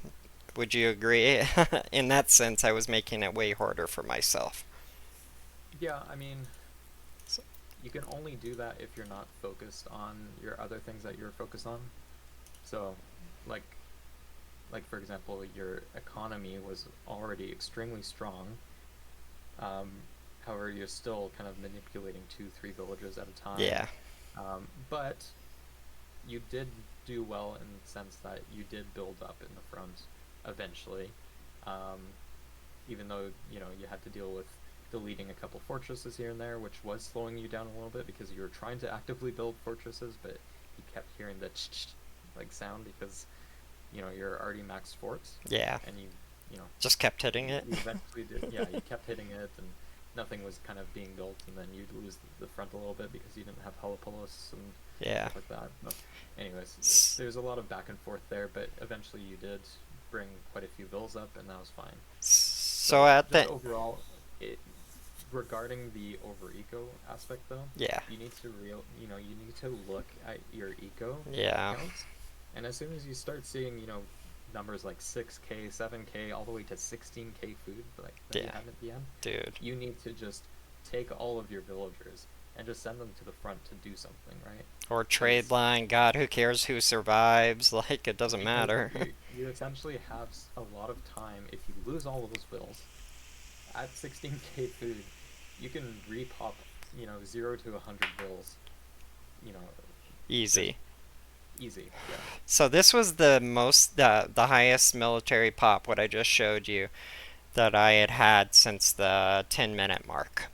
Would you agree? In that sense, I was making it way harder for myself. Yeah, I mean, you can only do that if you're not focused on your other things that you're focused on. So, like for example, your economy was already extremely strong. Um, However, you're still kind of manipulating 2, 3 villages at a time. Yeah. But you did do well in the sense that you did build up in the front eventually. Um, Even though, you had to deal with deleting a couple fortresses here and there, which was slowing you down a little bit because you were trying to actively build fortresses, but you kept hearing the like sound because, you're already maxed forts. Yeah. And Just kept hitting it. you eventually did, yeah, you kept hitting it, and nothing was kind of being built, and then you'd lose the front a little bit because you didn't have Helipolis and Yeah. stuff like that. But anyways, there's a lot of back and forth there, but eventually you did bring quite a few vills up, and that was fine. So at just the overall, regarding the over eco aspect though, yeah. you need to you need to look at your eco Yeah. counts, and as soon as you start seeing numbers like 6K, 7K, all the way to 16K food like that you Yeah. have at the end, Dude. you need to just take all of your villagers and just send them to the front to do something, right? Or trade line. God, who cares who survives? Like, it doesn't Because matter. you essentially have a lot of time. If you lose all of those bills at 16K food, you can repop 0 to 100 bills, you know Easy. easy. Yeah. So this was the highest military pop, what I just showed you, that I had had since the 10-minute mark.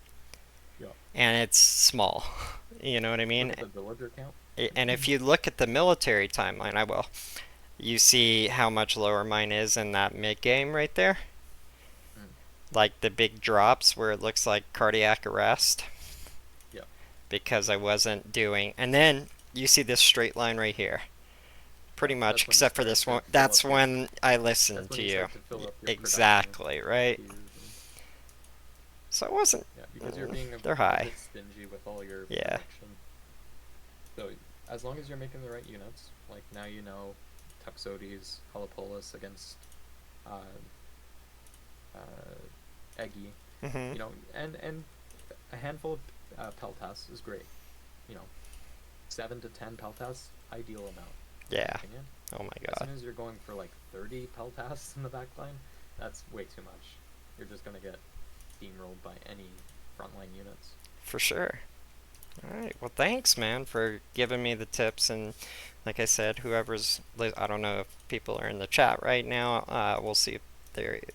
Yeah. And it's small. You know what I mean? Look at the villager count. And if you look at the military timeline, I will, you see how much lower mine is in that mid game right there. Mm. Like the big drops where it looks like cardiac arrest. Yeah. Because I wasn't doing. And then you see this straight line right here. Pretty Yeah, much, that's when you except for start this to one. fill That's up your- when I That's listened when to you you. start to fill up your Exactly, production right? queues and- So it wasn't. Yeah, because you're being They're a high. bit stingy with all your Yeah. production. So as long as you're making the right units, like now Tuxodes, Holopolis against uh, Eggy, Hmm. and a handful of Peltas is great. You know, 7 to 10 Peltas, ideal amount. In my Yeah. opinion. Oh my As soon god. as you're going for like 30 Peltas in the back line, that's way too much. You're just gonna get steamrolled by any frontline units. For sure. Alright, well thanks man for giving me the tips, and like I said, I don't know if people are in the chat right now, we'll see if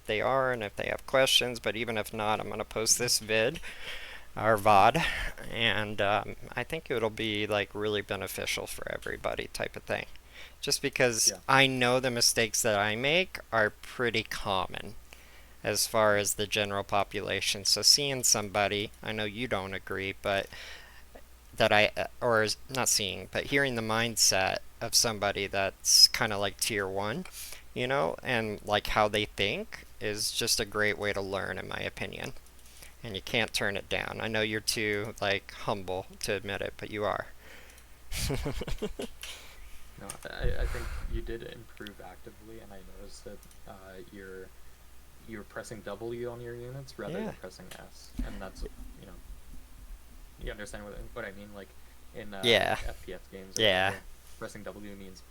they are and if they have questions, but even if not, I'm gonna post this vid, our VOD, and I think it'll be like really beneficial for everybody type of thing. Just because Yeah. I know the mistakes that I make are pretty common as far as the general population. So seeing somebody, I know you don't agree, but or not seeing, but hearing the mindset of somebody that's kind of like tier one, and like how they think is just a great way to learn, in my opinion. And you can't turn it down. I know you're too like humble to admit it, but you are. No, I think you did improve actively, and I noticed that you're pressing W on your units rather Yeah. than pressing S, and that's you understand what I mean, like in Yeah. FPS games. Or Yeah. whatever, pressing W means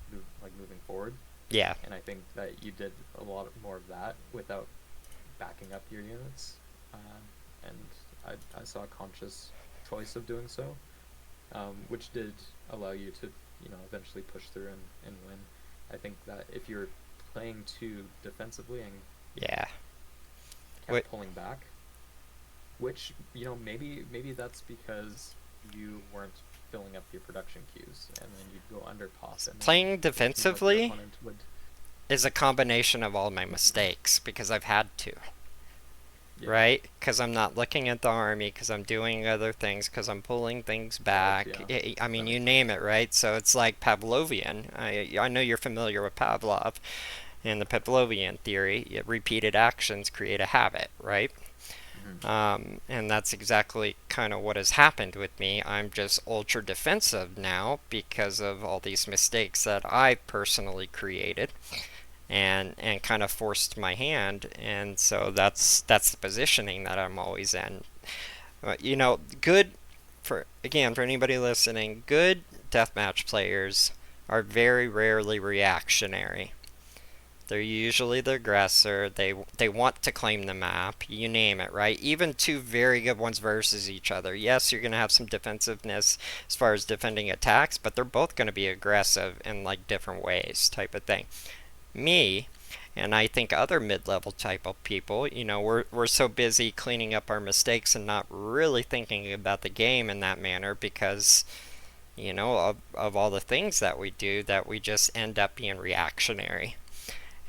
moving forward, Yeah. and I think that you did a lot more of that without backing up your units, and I saw a conscious choice of doing so, which did allow you to eventually push through and win. I think that if you're playing too defensively and Yeah. kept Wait. pulling back, which maybe that's because you weren't filling up your production queues, and then you'd go under pop. And Playing it seemed like your defensively opponent would, is a combination of all my mistakes because I've had to. yeah, Right? Because I'm not looking at the army, because I'm doing other things, because I'm pulling things back. yeah. I mean, That you makes name it, right? So it's like Pavlovian. I know you're familiar with Pavlov and the Pavlovian theory. Repeated actions create a habit, right? And that's exactly kind of what has happened with me. I'm just ultra defensive now because of all these mistakes that I personally created and kind of forced my hand, and so that's the positioning that I'm always in. Good for anybody listening, good deathmatch players are very rarely reactionary. They're usually the aggressor. They want to claim the map. You name it, right? Even two very good ones versus each other. Yes, you're going to have some defensiveness as far as defending attacks, but they're both going to be aggressive in like different ways, type of thing. Me, and I think other mid-level type of people, we're so busy cleaning up our mistakes and not really thinking about the game in that manner because of all the things that we do that we just end up being reactionary.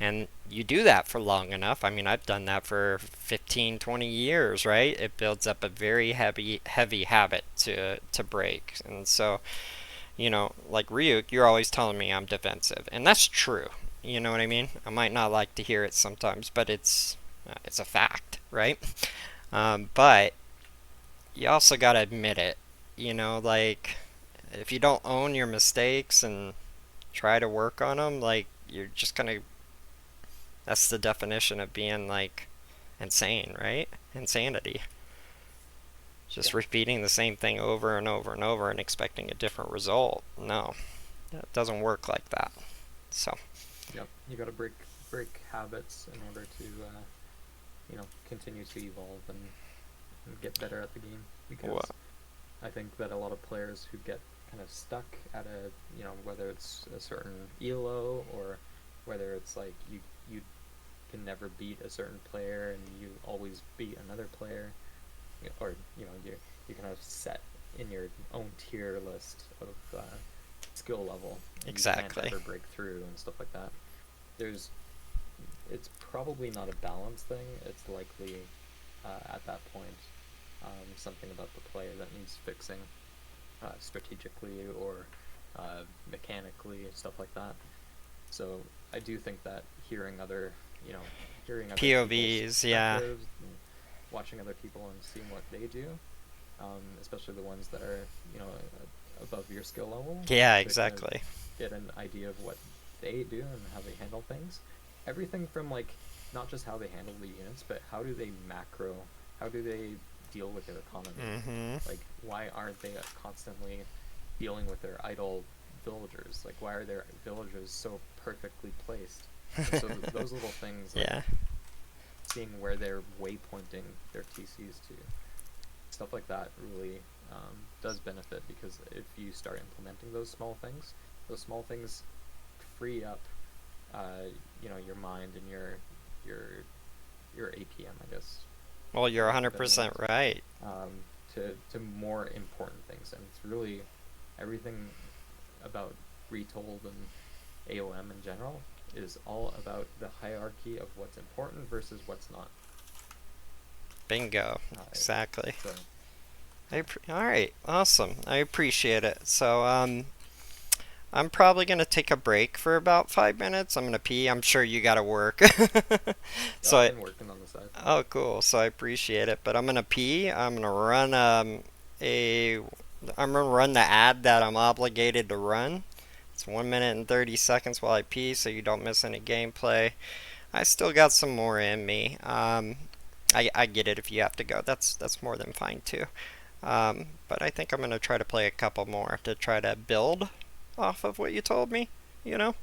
And you do that for long enough. I mean, I've done that for 15, 20 years, right? It builds up a very heavy habit to break. And so, like Ryuk, you're always telling me I'm defensive, and that's true. You know what I mean? I might not like to hear it sometimes, but it's a fact, right? But you also gotta admit it. Like if you don't own your mistakes and try to work on them, like you're just gonna. That's the definition of being like insane, right? Insanity. Just Yeah. repeating the same thing over and over and over and expecting a different result. No, it doesn't work like that. So. Yep. You got to break habits in order to continue to evolve and get better at the game, because What? I think that a lot of players who get kind of stuck at whether it's a certain elo or whether it's like you can never beat a certain player and you always beat another player, or you're kind of set in your own tier list of skill level, and you can't Exactly. ever break through and stuff like that. It's probably not a balance thing. It's likely at that point something about the play that needs fixing strategically or mechanically, stuff like that. So I do think that hearing other people's POVs, yeah. perspectives, and watching other people and seeing what they do, especially the ones that are above your skill level, Yeah, to kind of exactly. get an idea of what they do and how they handle things. Everything from like not just how they handle the units, but how do they macro, how do they deal with their economy? Mm-hmm. Like, why aren't they constantly dealing with their idle villagers? Like, why are their villagers so perfectly placed? And so those little things, like Yeah. seeing where they're waypointing their TCs to, stuff like that really does benefit, because if you start implementing those small things free up, your mind and your APM, I guess, Well, you're for lack of a better 100% word, right. to more important things. And it's really everything about Retold and AOM in general is all about the hierarchy of what's important versus what's not. Bingo. Uh, Exactly. so, yeah. All right. Awesome. I appreciate it. So, I'm probably gonna take a break for about 5 minutes. I'm gonna pee. I'm sure you gotta work. so I've I, been working on the side. oh, cool. So I appreciate it. But I'm gonna pee. I'm gonna run a. I'm gonna run the ad that I'm obligated to run. It's 1 minute and 30 seconds while I pee, so you don't miss any gameplay. I still got some more in me. I get it if you have to go. That's more than fine too. But I think I'm gonna try to play a couple more to try to build off of what you told me. You know.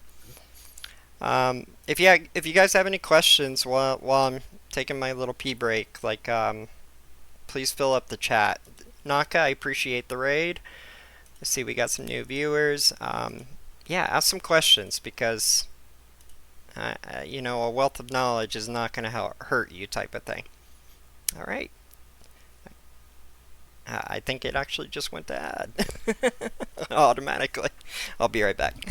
If you guys have any questions while I'm taking my little pee break, like please fill up the chat. Naka, I appreciate the raid. I see we got some new viewers. Yeah, ask some questions because a wealth of knowledge is not going to hurt you, type of thing. All right. I think it actually just went to ad automatically. I'll be right back.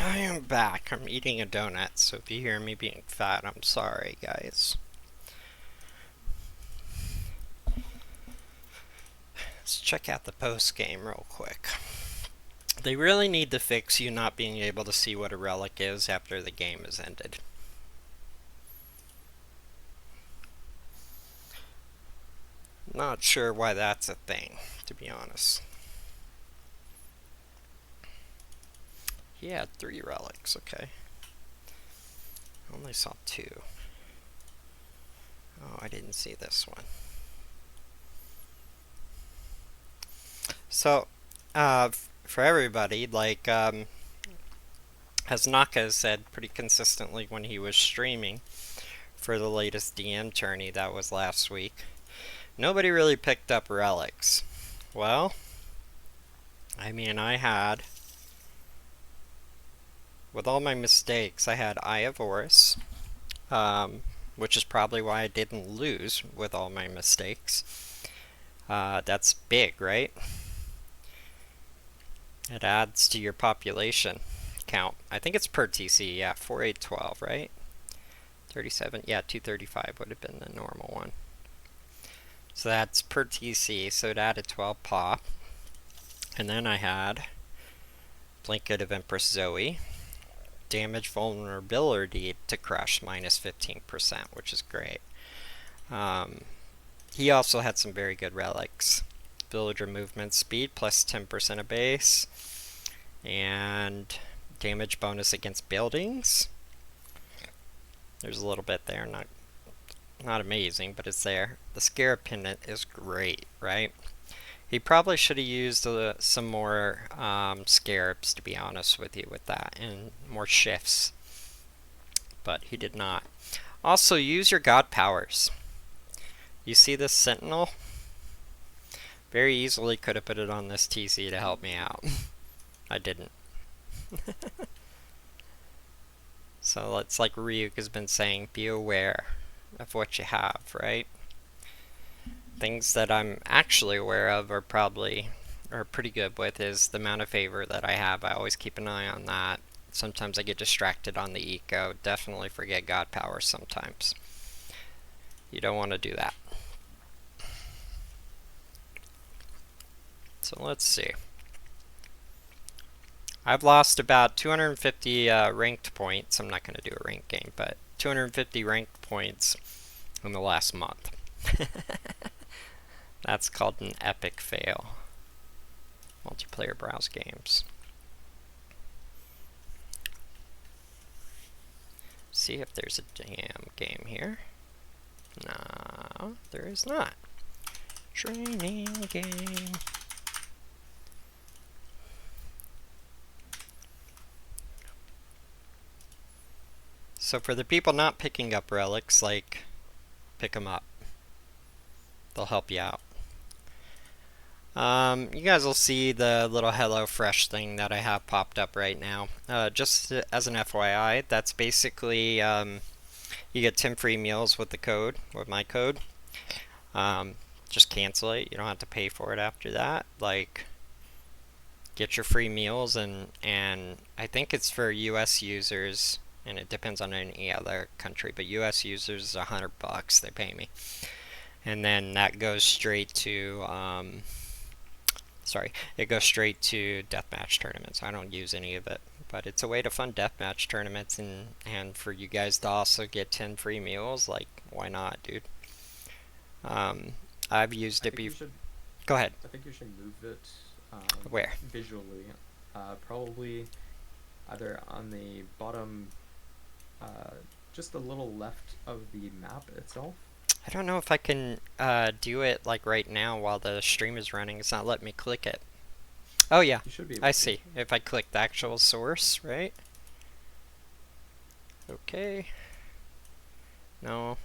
I am back. I'm eating a donut, so if you hear me being fat, I'm sorry, guys. Let's check out the post game real quick. They really need to fix you not being able to see what a relic is after the game has ended. Not sure why that's a thing, to be honest. He had 3 relics, okay. Only saw 2. Oh, I didn't see this one. So, for everybody, like, as Naka said pretty consistently when he was streaming for the latest DM tourney that was last week, nobody really picked up relics. Well, I mean, I had, with all my mistakes, I had Eye of Horus, which is probably why I didn't lose with all my mistakes. That's big, right? It adds to your population count. I think it's per TC, yeah, 4812, right? 37, yeah, 235 would have been the normal one. So that's per TC, so it added 12 pop. And then I had Blanket of Empress Zoe, damage vulnerability to crush minus 15%, which is great. He also had some very good relics. Villager movement speed plus 10% of base, and damage bonus against buildings. There's a little bit there, not amazing, but it's there. The Scarab Pendant is great, right? He probably should have used some more scarabs, to be honest with you, with that, and more shifts, but he did not. Also, use your god powers. You see this Sentinel? Very easily could have put it on this TC to help me out. I didn't. So it's like Ryuk has been saying, be aware of what you have, right? Things that I'm actually aware of are pretty good with is the amount of favor that I have. I always keep an eye on that. Sometimes I get distracted on the eco. Definitely forget god power sometimes. You don't want to do that. So let's see. I've lost about 250 ranked points. I'm not going to do a ranked game, but 250 ranked points in the last month. That's called an epic fail. Multiplayer browse games. See if there's a damn game here. No, there is not. Training game. So for the people not picking up relics, like, pick them up. They'll help you out. You guys will see the little Hello Fresh thing that I have popped up right now. Just as an FYI, that's basically, you get 10 free meals with the code, with my code. Just cancel it. You don't have to pay for it after that. Like, get your free meals, and I think it's for US users, and it depends on any other country, but US users is $100 they pay me. And then that goes straight to, it goes straight to deathmatch tournaments. I don't use any of it, but it's a way to fund deathmatch tournaments, and for you guys to also get 10 free meals. Like, why not, dude? I've used it before. Go ahead. I think you should move it. Where? Visually. Probably either on the bottom, just a little left of the map itself. I don't know if I can do it like right now while the stream is running. It's not letting me click it. Oh yeah, You should be able I to. see. If I click the actual source, right? Okay. No,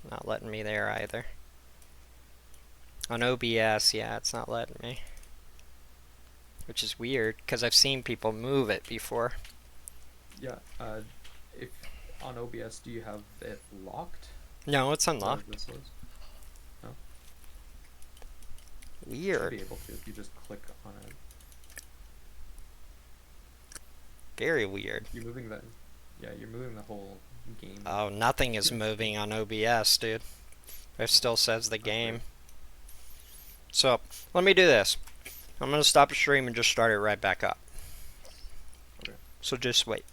not letting me there either. On OBS, yeah, it's not letting me. Which is weird, because I've seen people move it before. Yeah, if on OBS, do you have it locked? No, it's The unlocked. source? No? You should Weird. be able to if you just click on it. Very weird. You're moving the, yeah, you're moving the whole game. Oh, nothing is moving on OBS, dude. It still says the game. Weird. So, let me do this. I'm gonna stop the stream and just start it right back up. Okay. So just wait.